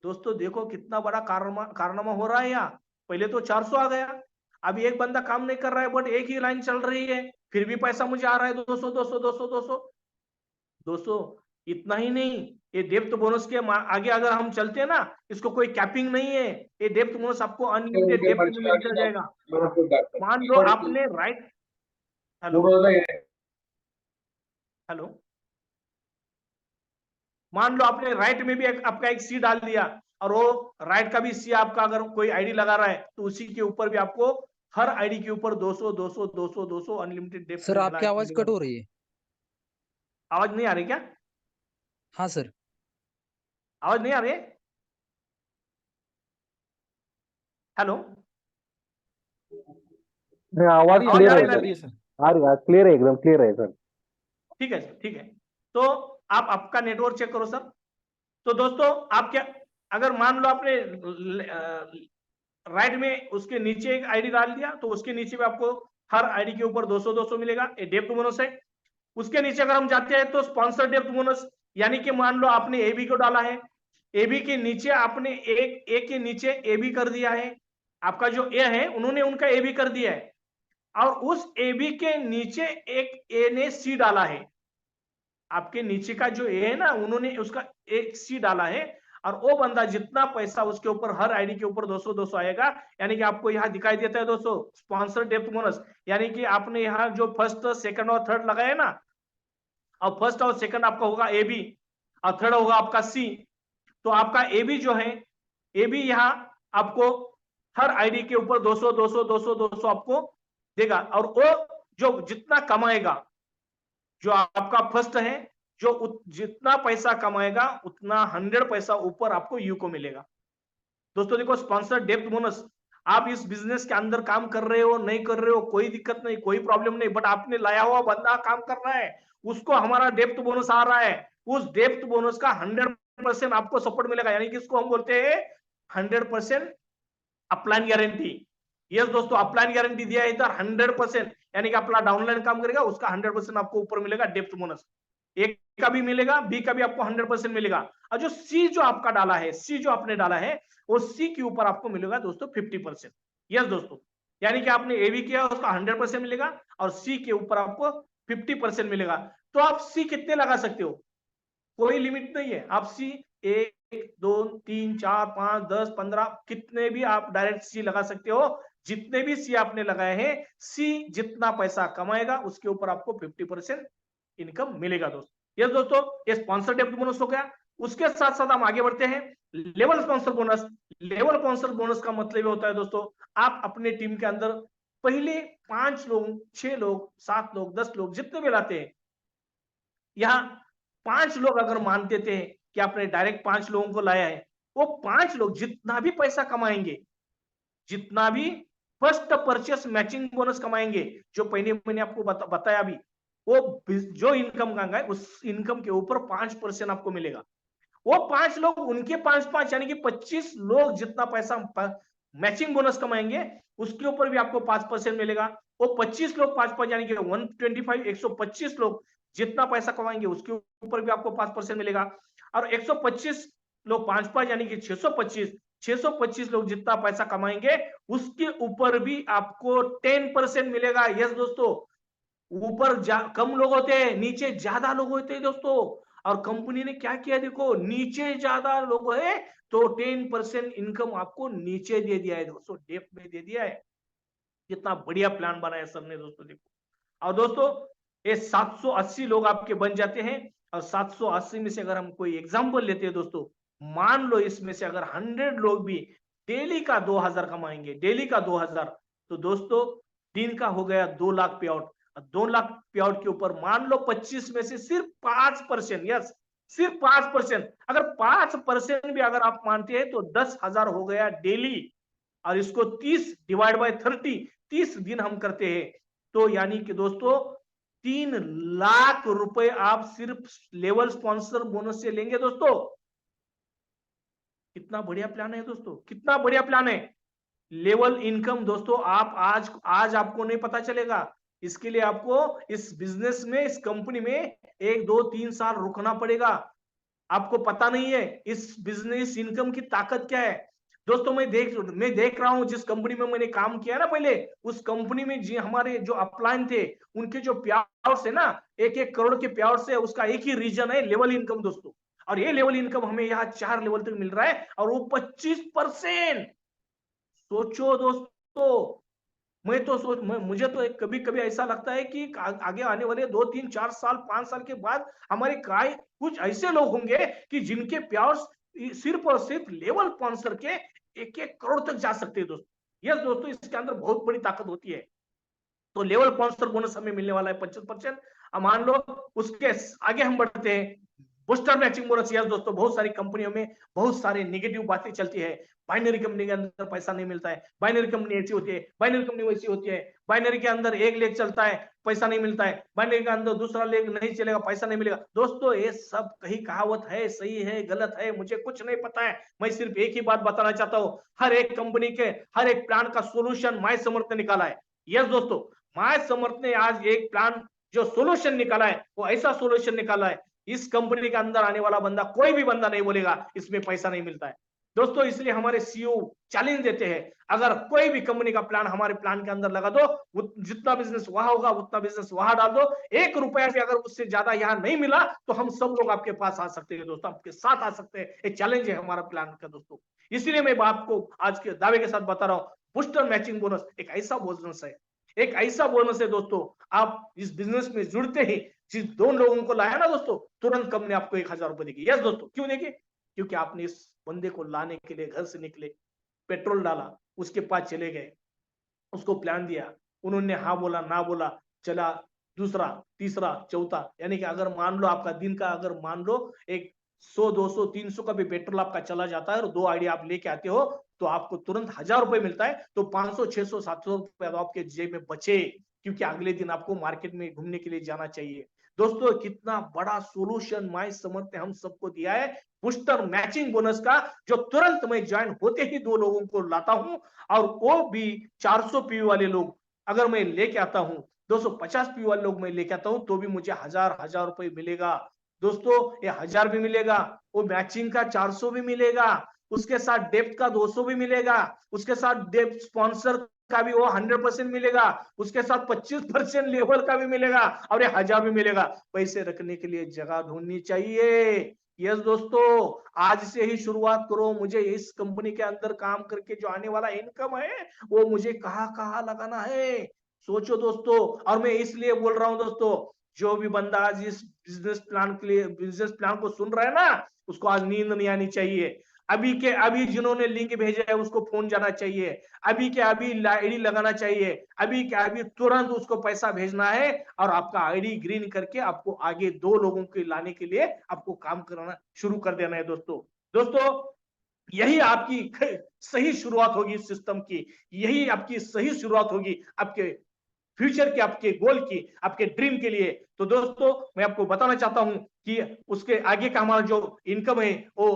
दोस्तों देखो कितना बड़ा कारनामा हो रहा है यहाँ। पहले तो 400 आ गया, अभी एक बंदा काम नहीं कर रहा है बट एक ही लाइन चल रही है, फिर भी पैसा मुझे आ रहा है 200 200 200 200। दोस्तों इतना ही नहीं, ये डेप्थ बोनस के आगे अगर हम चलते हैं ना, इसको कोई कैपिंग नहीं है। ये डेप्थ बोनस आपको अनलिमिटेड डेप्थ में मिलता जाएगा। मान लो आपने राइट, हेलो हेलो, मान लो आपने राइट में भी आपका एक सी डाल दिया, और वो राइट का भी सी आपका अगर कोई आईडी लगा रहा है तो उसी के ऊपर भी आपको हर आईडी के ऊपर 200 200 200 200 अनलिमिटेड डेप्थ सर आपकी आवाज मिलेगा। कट हो रही है। आवाज नहीं आ रही क्या? हाँ सर। आवाज नहीं आ रही है? हेलो, आवाज आ क्लियर रही है है, आ सर। रही है सर। आ रही है, क्लियर है, एकदम क्लियर है सर। ठीक है सर, ठीक है। तो आप आपका नेटवर्क चेक करो सर। तो दोस्तों आप क्या, अगर मान लो आपने राइट में उसके नीचे एक आईडी डाल दिया तो उसके नीचे भी आपको हर आईडी के ऊपर 200 200 मिलेगा, ये डेप्थ बोनस है। उसके नीचे अगर हम जाते हैं तो स्पॉन्सर डेप्थ बोनस, यानी कि मान लो आपने एबी को डाला है, एबी के नीचे आपने एक ए के नीचे एबी कर दिया है, आपका जो ए है उन्होंने उनका एबी कर दिया है, और उस एबी के नीचे एक ए ने सी डाला है। आपके नीचे का जो ए है ना, उन्होंने उसका एक सी डाला है, और वो बंदा जितना पैसा उसके ऊपर हर आईडी के ऊपर 200 200 आएगा। यानी कि आपको यहाँ दिखाई देता है दोस्तों स्पॉन्सर डेप्थ बोनस, यानी कि आपने यहाँ जो फर्स्ट सेकंड और थर्ड लगाया ना, और फर्स्ट और सेकंड आपका होगा ए बी और थर्ड होगा आपका सी। तो आपका ए बी जो है, ए बी यहाँ आपको हर आईडी के ऊपर 200 200 200 200 आपको देगा, और वो जो जितना कमाएगा, जो आपका फर्स्ट है, जो जितना पैसा कमाएगा उतना 100 पैसा ऊपर आपको यू को मिलेगा। दोस्तों देखो, स्पॉन्सर डेप्थ बोनस, आप इस बिजनेस के अंदर काम कर रहे हो नहीं कर रहे हो कोई दिक्कत नहीं, कोई प्रॉब्लम नहीं, बट आपने लाया हुआ बंदा काम कर रहा है, उसको हमारा डेप्थ बोनस आ रहा है, उस डेप्थ बोनस का 100% आपको सपोर्ट मिलेगा। यानी कि इसको हम बोलते हैं 100% अपलाइन गारंटी। यस दोस्तों, अपलाइन गारंटी दिया है इधर 100%, यानी कि अपना डाउनलाइन काम करेगा उसका 100% आपको ऊपर मिलेगा डेप्थ बोनस। ए का भी मिलेगा, बी का भी आपको 100% मिलेगा, और जो सी जो आपका डाला है, सी जो आपने डाला है, वो सी के ऊपर आपको मिलेगा दोस्तों 50%। यस दोस्तों, यानी कि आपने ए भी किया उसका 100% मिलेगा, और सी के ऊपर आपको 50% मिलेगा। तो आप सी कितने लगा सकते हो? कोई लिमिट नहीं है। आप सी 1 2 3 4 5 10 15 कितने भी आप डायरेक्ट सी लगा सकते हो। जितने भी सी आपने लगाए हैं, सी जितना पैसा कमाएगा उसके ऊपर आपको 50% इनकम मिलेगा दोस्तों। यस दोस्तों, ये स्पॉन्सर डेप्थ बोनस हो गया। उसके साथ साथ हम आगे बढ़ते हैं level sponsor bonus. Level sponsor bonus का मतलब होता है दोस्तों, आप अपने टीम के अंदर पहले 5 लोग 6 लोग 7 लोग 10 लोग जितने भी लाते हैं, यहाँ 5 लोग अगर मानते थे कि आपने डायरेक्ट 5 लोगों को लाया है, वो 5 लोग जितना भी पैसा कमाएंगे, जितना भी फर्स्ट परचेस मैचिंग बोनस कमाएंगे, जो पहले मैंने आपको बताया अभी, वो जो इनकम का है उस इनकम के ऊपर 5% आपको मिलेगा। वो 5 लोग उनके 5 यानी कि 25 लोग जितना पैसा मैचिंग बोनस कमाएंगे उसके ऊपर भी आपको 5% मिलेगा। वो 25 लोग 5 यानी कि 125 125 लोग जितना पैसा कमाएंगे उसके ऊपर भी आपको 5% मिलेगा, और 125 लोग 5 यानी कि 625 625 लोग जितना पैसा कमाएंगे उसके ऊपर भी आपको 10% मिलेगा। यस दोस्तों, ऊपर कम लोग होते हैं, नीचे ज्यादा लोग होते हैं दोस्तों। और कंपनी ने क्या किया देखो, नीचे ज्यादा लोग है तो 10% इनकम आपको नीचे दे दिया है दोस्तों, डेप में दे दिया है। कितना बढ़िया प्लान बनाया सर ने दोस्तों, देखो। और दोस्तों ये 780 लोग आपके बन जाते हैं। और 780 में से अगर हम कोई एग्जांपल लेते हैं दोस्तों, मान लो इसमें से अगर 100 लोग भी डेली का 2000 कमाएंगे, डेली का 2000, तो दोस्तों दिन का हो गया 2 लाख पे आउट। 2 लाख पे आउट के ऊपर मान लो 25 में से सिर्फ 5%, यस सिर्फ 5%, अगर 5% भी अगर आप मानते हैं तो 10,000 हो गया डेली। और इसको 30 डिवाइड बाय 30 दिन हम करते हैं, तो यानी कि दोस्तों 3 लाख रुपए आप सिर्फ लेवल स्पॉन्सर बोनस से लेंगे दोस्तों। कितना बढ़िया प्लान है दोस्तों, कितना बढ़िया प्लान है। लेवल इनकम दोस्तों आप आज आपको नहीं पता चलेगा, इसके लिए आपको इस बिजनेस में, इस कंपनी में 1 2 3 साल रुकना पड़ेगा। आपको पता नहीं है इस बिजनेस इनकम की ताकत क्या है दोस्तों। मैं देख रहा हूं जिस कंपनी में मैंने काम किया ना पहले, उस कंपनी में जी हमारे जो अपलाइन थे उनके जो पेआउट्स है ना, 1-1 करोड़ के पेआउट्स है, उसका एक ही रीजन है लेवल इनकम दोस्तों। और ये लेवल इनकम हमें यहाँ 4 लेवल तक मिल रहा है और वो 25%। सोचो दोस्तों, मुझे तो कभी कभी ऐसा लगता है कि आगे आने वाले 2 3 4 साल 5 साल के बाद हमारे कुछ ऐसे लोग होंगे कि जिनके पेआउट्स सिर्फ और सिर्फ लेवल स्पॉन्सर के 1-1 करोड़ तक जा सकते हैं दोस्तों। यस दोस्तों, इसके अंदर बहुत बड़ी ताकत होती है। तो लेवल स्पॉन्सर बोनस हमें मिलने वाला है 25%। मान लो उसके आगे हम बढ़ते हैं, बूस्टर मैचिंग बोनस। यस दोस्तों, बहुत सारी कंपनियों में बहुत सारे नेगेटिव बातें चलती है। बाइनरी कंपनी के अंदर पैसा नहीं मिलता है, बाइनरी कंपनी ऐसी होती है, बाइनरी कंपनी वैसी होती है, बाइनरी के अंदर एक लेग चलता है पैसा नहीं मिलता है, बाइनरी के अंदर दूसरा लेग नहीं चलेगा पैसा नहीं मिलेगा। दोस्तों ये सब कहीं कहावत है, सही है गलत है मुझे कुछ नहीं पता है, मैं सिर्फ एक ही बात बताना चाहता हूँ, हर एक कंपनी के हर एक प्लान का सोल्यूशन माय समर्थ ने निकाला है। यस दोस्तों, माय समर्थ ने आज एक प्लान जो सोल्यूशन निकाला है वो ऐसा सोल्यूशन निकाला है, इस कंपनी के अंदर आने वाला बंदा, कोई भी बंदा नहीं बोलेगा इसमें पैसा नहीं मिलता है दोस्तों। इसलिए हमारे सीईओ चैलेंज देते हैं, अगर कोई भी कंपनी का प्लान हमारे प्लान के अंदर लगा दो, जितना बिजनेस वहां होगा उतना बिजनेस वहां डाल दो, 1 रुपया भी अगर उससे ज्यादा यहाँ नहीं मिला तो हम सब लोग आपके पास आ सकते हैं दोस्तों, आपके साथ आ सकते हैं। एक चैलेंज है हमारा प्लान का दोस्तों। इसलिए मैं आपको आज के दावे के साथ बता रहा हूँ, बूस्टर मैचिंग बोनस एक ऐसा बोनस है, एक ऐसा बोनस है दोस्तों। आप इस बिजनेस में जुड़ते ही जिस 2 लोगों को लाया ना दोस्तों, तुरंत कंपनी आपको 1000 रुपए देगी। यस दोस्तों, क्यों देगी? क्योंकि आपने इस बंदे को लाने के लिए घर से निकले, पेट्रोल डाला, उसके पास चले गए, उसको प्लान दिया, उन्होंने हाँ बोला ना बोला, चला दूसरा तीसरा चौथा, यानी कि अगर मान लो आपका दिन का अगर मान लो एक 100 200 300 का भी पेट्रोल आपका चला जाता है और 2 आइडिया आप लेके आते हो तो आपको तुरंत 1000 रुपए मिलता है। तो 500 600 700 रुपए आपके जेब में बचे, क्योंकि अगले दिन आपको मार्केट में घूमने के लिए जाना चाहिए। दोस्तों कितना बड़ा सोल्यूशन माय समर्थ ने हम सबको दिया है, बूस्टर मैचिंग बोनस का, जो तुरंत मैं ज्वाइन होते ही 2 लोगों को लाता हूं और वो भी 400 पीवी वाले लोग अगर मैं लेके आता हूं, 250 पीवी वाले लोग मैं लेके आता हूं तो भी मुझे 1000 रुपए मिलेगा दोस्तों। ये 1000 भी मिलेगा, वो मैचिंग का 400 भी मिलेगा, उसके साथ डेप्थ का 200 भी मिलेगा, उसके साथ डेप्थ स्पॉन्सर का भी वो 100% मिलेगा, उसके साथ 25% लेवल का भी मिलेगा और ये 1000 भी मिलेगा। पैसे रखने के लिए जगह ढूंढनी चाहिए। यस दोस्तों, आज से ही शुरुआत करो। मुझे इस कंपनी के अंदर काम करके जो आने वाला इनकम है वो मुझे कहाँ कहाँ लगाना है, सोचो दोस्तों। और मैं इसलिए बोल रहा हूँ दोस्तों, जो भी बंदा आज इस बिजनेस प्लान को सुन रहा है ना, उसको आज नींद नहीं आनी चाहिए। अभी के अभी जिन्होंने लिंक भेजा है उसको फोन जाना चाहिए, अभी के अभी आईडी लगाना चाहिए, अभी के अभी तुरंत उसको पैसा भेजना है और आपका आईडी ग्रीन करके आपको आगे 2 लोगों के लाने के लिए आपको काम करना शुरू कर देना है दोस्तों। यही आपकी सही शुरुआत होगी इस सिस्टम की, यही आपकी सही शुरुआत होगी आपके फ्यूचर के, आपके गोल की, आपके ड्रीम के लिए। तो दोस्तों मैं आपको बताना चाहता हूं कि उसके आगे का हमारा जो इनकम है वो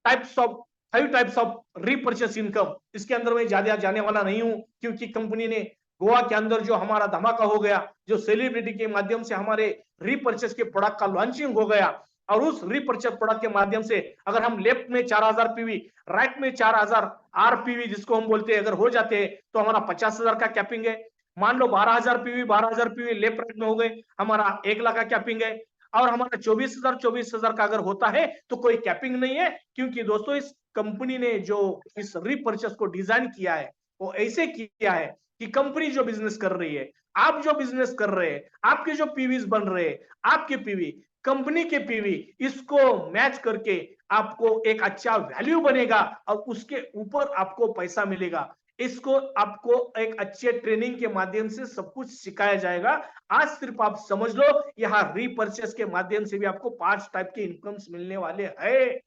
5 टाइप्स ऑफ रीपर्चेस इनकम, इसके अंदर मैं ज्यादा जाने वाला नहीं हूं, क्योंकि कंपनी ने गोवा के अंदर जो हमारा धमाका हो गया, जो सेलिब्रिटी के माध्यम से हमारे रीपर्चेस के प्रोडक्ट का लॉन्चिंग हो गया, और उस रीपर्चेज प्रोडक्ट के माध्यम से अगर हम लेफ्ट में 4000 पीवी, राइट में 4000 आरपीवी जिसको हम बोलते हैं, अगर हो जाते हैं तो हमारा 50,000 का कैपिंग है। मान लो 12,000 पीवी लेफ्ट राइट में हो गए, हमारा 1 लाख का कैपिंग है। और हमारा 24,000 का अगर होता है तो कोई कैपिंग नहीं है, क्योंकि दोस्तों इस कंपनी ने जो इस रीपर्चेज को डिजाइन किया है वो ऐसे किया है कि कंपनी जो बिजनेस कर रही है, आप जो बिजनेस कर रहे हैं, आपके जो पीवीज बन रहे हैं, आपके पीवी कंपनी के पीवी, इसको मैच करके आपको एक अच्छा वैल्यू बनेगा और उसके ऊपर आपको पैसा मिलेगा। इसको आपको एक अच्छे ट्रेनिंग के माध्यम से सब कुछ सिखाया जाएगा। आज सिर्फ आप समझ लो, यहाँ रीपर्चेस के माध्यम से भी आपको 5 टाइप के इनकम्स मिलने वाले हैं।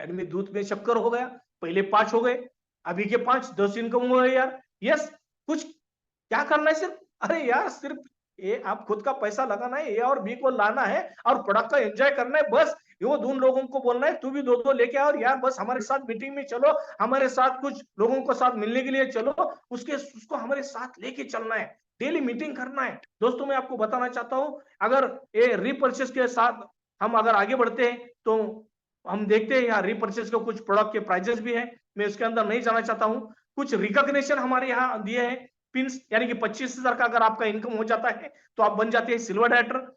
एडमी दूध में शक्कर हो गया, पहले 5 हो गए, अभी के 5, 10 इनकम हो गए यार। यस, कुछ क्या करना है सिर्फ, अरे यार सिर्फ ये आप खुद का पैसा लगाना है, ए और बी को लाना है और प्रोडक्ट का एंजॉय करना है। बस वो दोनों लोगों को बोलना है तू भी 2-2 लेके आ और यार बस हमारे साथ मीटिंग में चलो, हमारे साथ कुछ लोगों को साथ मिलने के लिए चलो, उसको हमारे साथ लेके चलना है, डेली मीटिंग करना है। दोस्तों मैं आपको बताना चाहता हूं, अगर ये रीपर्चेस के साथ हम अगर आगे बढ़ते हैं तो हम देखते हैं यहाँ रीपर्चेस के कुछ प्रोडक्ट के प्राइजेस भी है, मैं उसके अंदर नहीं जाना चाहता हूँ। कुछ रिकॉग्निशन हमारे यहाँ दिए हैं, पिंस, यानी कि 25,000 का अगर आपका इनकम हो जाता है तो आप बन जाते हैं सिल्वर डायरेक्टर।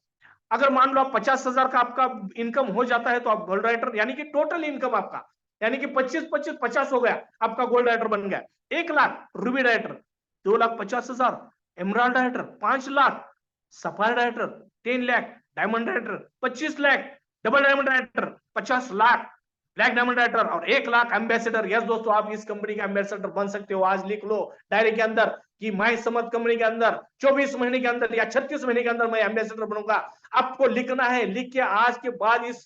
अगर मान लो आप 50,000 का आपका इनकम हो जाता है तो आप गोल्ड डायरेक्टर, यानी कि टोटल इनकम आपका, यानी कि 25-25-50 हो गया, आपका गोल्ड डायरेक्टर बन गया। 1 lakh Ruby director, 2,50,000 emerald director, 5 lakh sapphire director, 10 lakh diamond director, 25 lakh double diamond director, 50 lakh black diamond director और 1 लाख एम्बेसडर। यस दोस्तों, आप इस कंपनी का एम्बेसडर बन सकते हो। आज लिख लो डायरी के अंदर कि माय समर्थ कंपनी के अंदर 24 महीने के अंदर या 36 महीने के अंदर मैं एम्बेसडर बनूंगा। आपको लिखना है, लिख के आज के बाद इस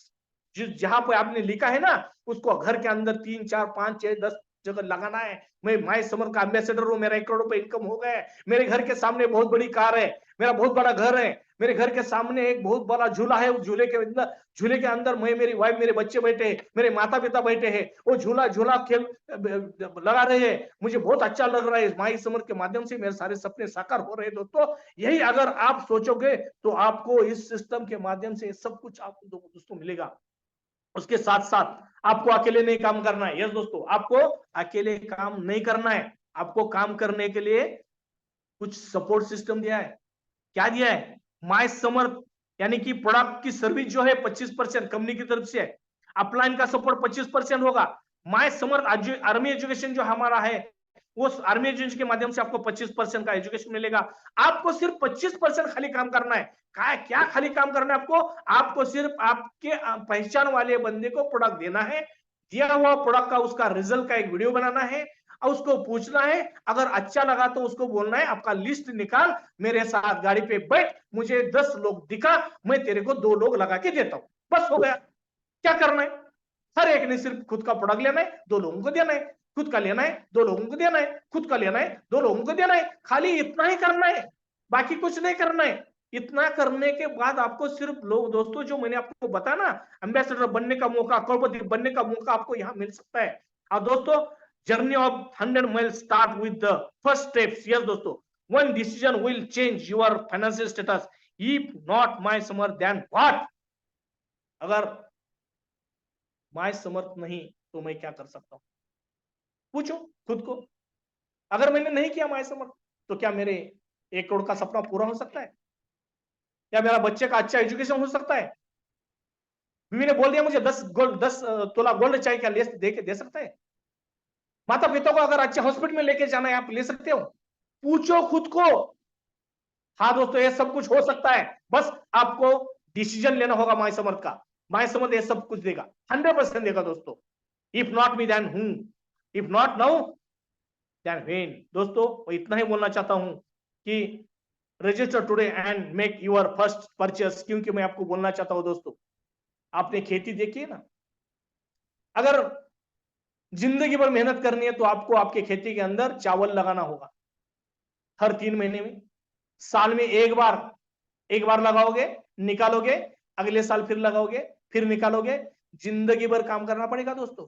जहां पे आपने लिखा है ना, उसको घर के अंदर 3, 4, 5, 6, 10 जगह लगाना है। मैं माय समर्थ का एम्बेसडर हूं, मेरा 1 करोड़ रुपए इनकम हो गया है, मेरे घर के सामने बहुत बड़ी कार है, मेरा बहुत बड़ा घर है, मेरे घर के सामने एक बहुत बड़ा झूला है, उस झूले के अंदर मैं, मेरी वाइफ, मेरे बच्चे बैठे हैं, मेरे माता पिता बैठे हैं, वो झूला खेल लगा रहे हैं, मुझे बहुत अच्छा लग रहा है। माई समर्थ के माध्यम से मेरे सारे सपने साकार हो रहे हैं। दोस्तों यही अगर आप सोचोगे तो आपको इस सिस्टम के माध्यम से सब कुछ आपको दोस्तों मिलेगा। उसके साथ साथ आपको अकेले नहीं काम करना है। यस दोस्तों, आपको अकेले काम नहीं करना है, आपको काम करने के लिए कुछ सपोर्ट सिस्टम दिया है। क्या दिया है? माय समर्थ, यानी कि प्रोडक्ट की सर्विस जो है 25% कंपनी की तरफ से है, अपलाइन का सपोर्ट 25% होगा। माय समर्थ आर्मी एजुकेशन जो हमारा है, वो आर्मी एजुकेशन के माध्यम से आपको 25% का एजुकेशन मिलेगा। आपको सिर्फ 25% खाली काम करना है। क्या खाली काम करना है आपको? आपको सिर्फ आपके पहचान वाले बंदे को प्रोडक्ट देना है, दिया हुआ प्रोडक्ट का उसका रिजल्ट का एक वीडियो बनाना है और उसको पूछना है, अगर अच्छा लगा तो उसको बोलना है आपका लिस्ट निकाल, मेरे साथ गाड़ी पे बैठ, मुझे 10 लोग दिखा, मैं तेरे को 2 लोग लगा के देता हूं। बस हो गया। क्या करना है? हर एक ने सिर्फ खुद का प्रोडक्ट लेना है, 2 लोगों को देना है, खुद का लेना है, 2 लोगों को देना है, खुद का लेना है, 2 लोगों को देना है। खाली इतना ही करना है, बाकी कुछ नहीं करना है। इतना करने के बाद आपको सिर्फ लोग, दोस्तों जो मैंने आपको बताया ना, एम्बेसडर बनने का मौका, करोड़पति बनने का मौका आपको यहाँ मिल सकता है। और दोस्तों, journey of 100 miles start with the first steps. Yes दोस्तों, one decision will change your financial status. If not my Samarth, then what? अगर माय समर्थ नहीं तो मैं क्या कर सकता हूं? पूछो खुद को। अगर मैंने नहीं किया माय समर्थ तो क्या मेरे 1 करोड़ का सपना पूरा हो सकता है? क्या मेरा बच्चे का अच्छा एजुकेशन हो सकता है? मैंने बोल दिया मुझे 10 तोला गोल्ड चाहिए, क्या दे सकता है? माता पिता को अगर अच्छे हॉस्पिटल में लेके जाना है, आप ले सकते हो? पूछो खुद को। हाँ दोस्तों, ये सब कुछ हो सकता है, बस आपको डिसीजन लेना होगा माय समर्थ का। माय समर्थ ये सब कुछ देगा, 100% देगा दोस्तों। If not me then who, if not now then when. दोस्तों मैं इतना ही बोलना चाहता हूं कि register today and make your first purchase. क्योंकि मैं आपको बोलना चाहता हूं दोस्तों, आपने खेती देखी है ना, अगर जिंदगी भर मेहनत करनी है तो आपको आपके खेती के अंदर चावल लगाना होगा। हर 3 महीने में, साल में एक बार लगाओगे, निकालोगे, अगले साल फिर लगाओगे, फिर निकालोगे, जिंदगी भर काम करना पड़ेगा दोस्तों।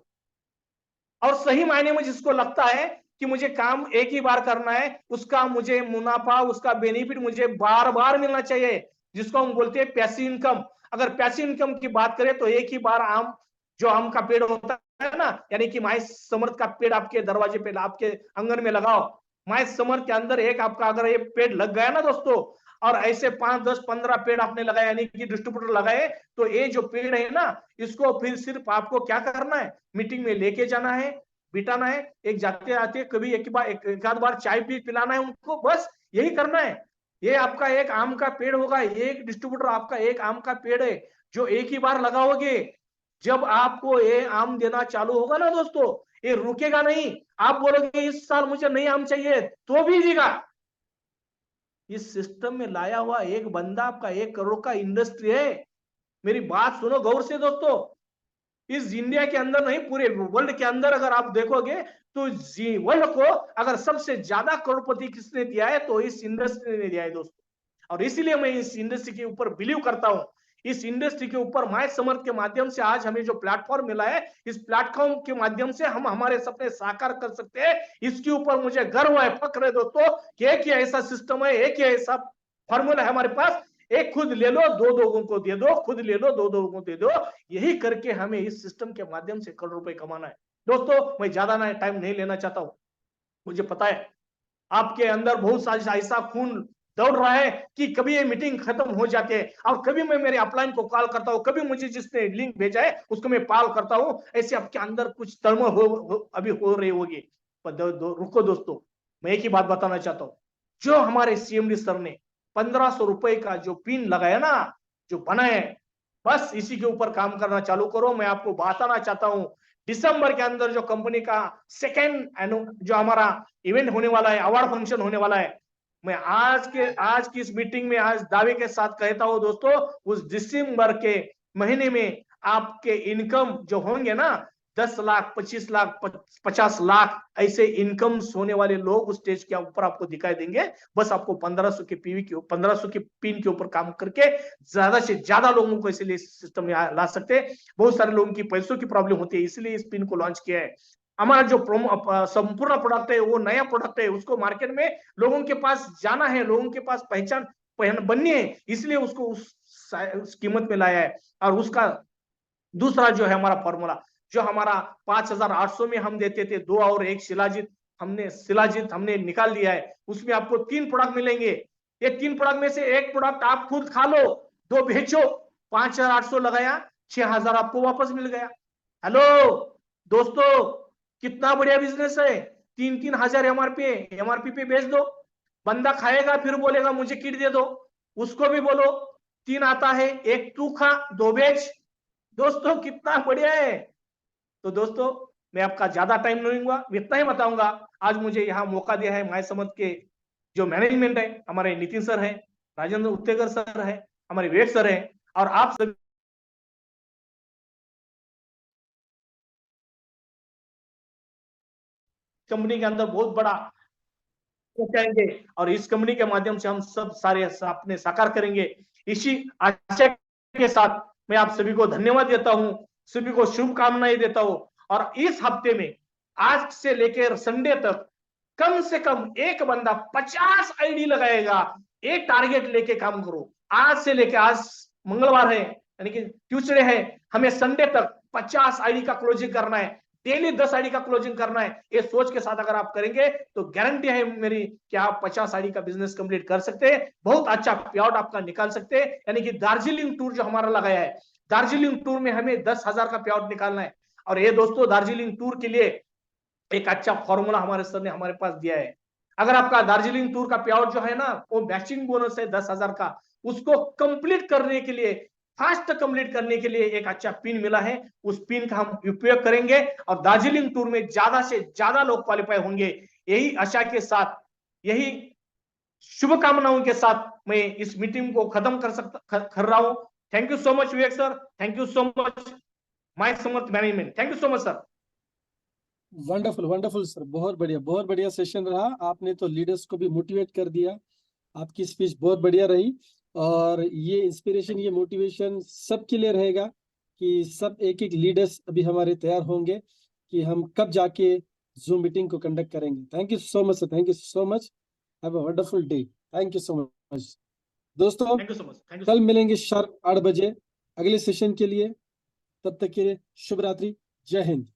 और सही मायने में जिसको लगता है कि मुझे काम एक ही बार करना है, उसका मुझे मुनाफा, उसका बेनिफिट मुझे बार बार मिलना चाहिए, जिसको हम बोलते हैं पैसिव इनकम। अगर पैसिव इनकम की बात करें तो एक ही बार आम का पेड़ होता है ना, यानी कि माय समर्थ का पेड़ आपके दरवाजे पे, आपके आंगन में लगाओ। माय समर्थ के अंदर एक आपका अगर ये पेड़ लग गया ना दोस्तों, और ऐसे 5, 10, 15 पेड़ आपने लगाए, यानी कि डिस्ट्रीब्यूटर लगाए, तो ये जो पेड़ है ना, इसको फिर सिर्फ आपको क्या करना है, मीटिंग में लेके जाना है, बिठाना है, एक जाते आते कभी एक आध बार चाय भी पिलाना है उनको, बस यही करना है। ये आपका एक आम का पेड़ होगा, एक डिस्ट्रीब्यूटर आपका एक आम का पेड़ है जो एक ही बार लगाओगे। जब आपको ये आम देना चालू होगा ना दोस्तों, ये रुकेगा नहीं। आप बोलोगे इस साल मुझे नहीं आम चाहिए, तो भी देगा। इस सिस्टम में लाया हुआ एक बंदा आपका 1 करोड़ का इंडस्ट्री है। मेरी बात सुनो गौर से दोस्तों, इस इंडिया के अंदर नहीं, पूरे वर्ल्ड के अंदर अगर आप देखोगे तो वर्ल्ड को अगर सबसे ज्यादा करोड़पति किसने दिया है तो इस इंडस्ट्री ने दिया है दोस्तों। और इसीलिए मैं इस इंडस्ट्री के ऊपर बिलीव करता हूं। इस इंडस्ट्री के ऊपर माय समर्थ के माध्यम से आज हमें जो प्लेटफॉर्म मिला है, इस प्लेटफॉर्म के माध्यम से हम हमारे सपने साकार कर सकते हैं। इसके ऊपर मुझे गर्व है, फक्र है दोस्तों कि एक ही ऐसा सिस्टम है, एक ही ऐसा फॉर्मूला है हमारे पास। एक खुद ले लो, 2 लोगों को दे दो, खुद ले लो, 2 लोगों को दे दो। यही करके हमें इस सिस्टम के माध्यम से करोड़ रुपए कमाना है दोस्तों। मैं ज्यादा ना टाइम नहीं लेना चाहता हूं। मुझे पता है आपके अंदर बहुत सारा ऐसा खून दौड़ रहा है कि कभी ये मीटिंग खत्म हो जाती है और कभी मैं मेरे अपलाइन को कॉल करता हूं, कभी मुझे जिसने लिंक भेजा है उसको मैं कॉल करता हूं। ऐसे आपके अंदर कुछ तड़मड़ अभी हो रही होगी, पर रुको दोस्तों, मैं एक ही बात बताना चाहता हूं। जो हमारे सीएमडी सर ने 1500 रुपए का जो पिन लगाया ना, जो बनाए, बस इसी के ऊपर काम करना चालू करो। मैं आपको बताना चाहता हूं, दिसंबर के अंदर जो कंपनी का सेकेंड जो हमारा इवेंट होने वाला है, अवार्ड फंक्शन होने वाला है, मैं आज की इस मीटिंग में आज दावे के साथ कहता हूं दोस्तों, उस दिसंबर के महीने में आपके इनकम जो होंगे ना, 10 लाख, 25 लाख, 50 लाख ऐसे इनकम होने वाले लोग उस स्टेज के ऊपर आपको दिखाई देंगे। बस आपको 1500 के पिन के ऊपर काम करके ज्यादा से ज्यादा लोगों को इसलिए सिस्टम में ला सकते हैं। बहुत सारे लोगों की पैसों की प्रॉब्लम होती है, इसलिए इस पिन को लॉन्च किया है। हमारा जो संपूर्ण प्रोडक्ट है वो नया प्रोडक्ट है, उसको मार्केट में लोगों के पास जाना है, लोगों के पास पहचान बननी है, इसलिए उसको उस कीमत में लाया है। और उसका दूसरा जो है हमारा फॉर्मूला, जो हमारा 5800 में हम देते थे 2 और 1 शिलाजीत, हमने निकाल दिया है। उसमें आपको 3 प्रोडक्ट मिलेंगे। ये 3 प्रोडक्ट में से 1 प्रोडक्ट आप खुद खा लो, 2 बेचो, 5800 लगाया, 6000 आपको वापस मिल गया। हेलो दोस्तों, कितना बढ़िया बिजनेस है। 3-3 हजार एमआरपी पे बेच दो, बंदा खाएगा फिर बोलेगा मुझे किट दे दो, उसको भी बोलो 3 आता है, 1 तू खा, 2 बेच। दोस्तों कितना बढ़िया है। तो दोस्तों मैं आपका ज्यादा टाइम नहीं लूंगा, इतना ही बताऊंगा। आज मुझे यहाँ मौका दिया है माय समर्थ के जो मैनेजमेंट है, हमारे नितिन सर है, राजेंद्र उत्तेकर सर है, हमारे विवेक सर है, और आप सभी कंपनी के अंदर बहुत बड़ा पहुंचाएंगे और इस कंपनी के माध्यम से हम सब सारे अपने साकार करेंगे। इसी आशा के साथ मैं आप सभी को धन्यवाद देता हूं, सभी को शुभकामनाएं देता हूं। और इस हफ्ते में आज से लेकर संडे तक कम से कम एक बंदा 50 आईडी लगाएगा। एक टारगेट लेके काम करो। आज से लेकर, आज मंगलवार है यानी कि ट्यूसडे है, हमें संडे तक 50 आईडी का क्लोजिंग करना है, डेली 10 आईडी का क्लोजिंग करना है। ये सोच के साथ अगर आप करेंगे तो गारंटी है मेरी कि आप 50 आईडी का बिजनेस कंप्लीट कर सकते हैं, बहुत अच्छा पे आउट आपका निकाल सकते हैं। यानी कि दार्जिलिंग टूर जो हमारा लगाया है, दार्जिलिंग टूर में हमें 10,000 का पे आउट निकालना है। और ये दोस्तों दार्जिलिंग टूर के लिए एक अच्छा फॉर्मूला हमारे सर ने हमारे पास दिया है। अगर आपका दार्जिलिंग टूर का पे आउट जो है ना, वो मैचिंग बोनस है 10,000 का, उसको कंप्लीट करने के लिए, फास्ट कंप्लीट करने के लिए एक अच्छा पिन मिला है। उस पिन का हम उपयोग करेंगे और दार्जिलिंग टूर में ज्यादा से ज्यादा लोग क्वालिफाई होंगे। यही आशा के साथ, यही शुभकामनाओं के साथ मैं इस मीटिंग को खत्म कर रहा हूं। Thank you so much Vivek sir, thank you so much my Samarth management, thank you so much sir. Wonderful wonderful sir, बहुत बढ़िया सेशन रहा। आपने तो लीडर्स को भी मोटिवेट कर दिया। आपकी स्पीच बहुत बढ़िया रही और ये इंस्पिरेशन, ये मोटिवेशन सबके लिए रहेगा कि सब एक एक लीडर्स अभी हमारे तैयार होंगे कि हम कब जाके जूम मीटिंग को कंडक्ट करेंगे। Thank you so much sir, thank you so much, have a wonderful day. Thank you so much दोस्तों। थैंक यू सो मच, कल मिलेंगे शार्प 8 बजे अगले सेशन के लिए। तब तक के लिए शुभ रात्रि, जय हिंद।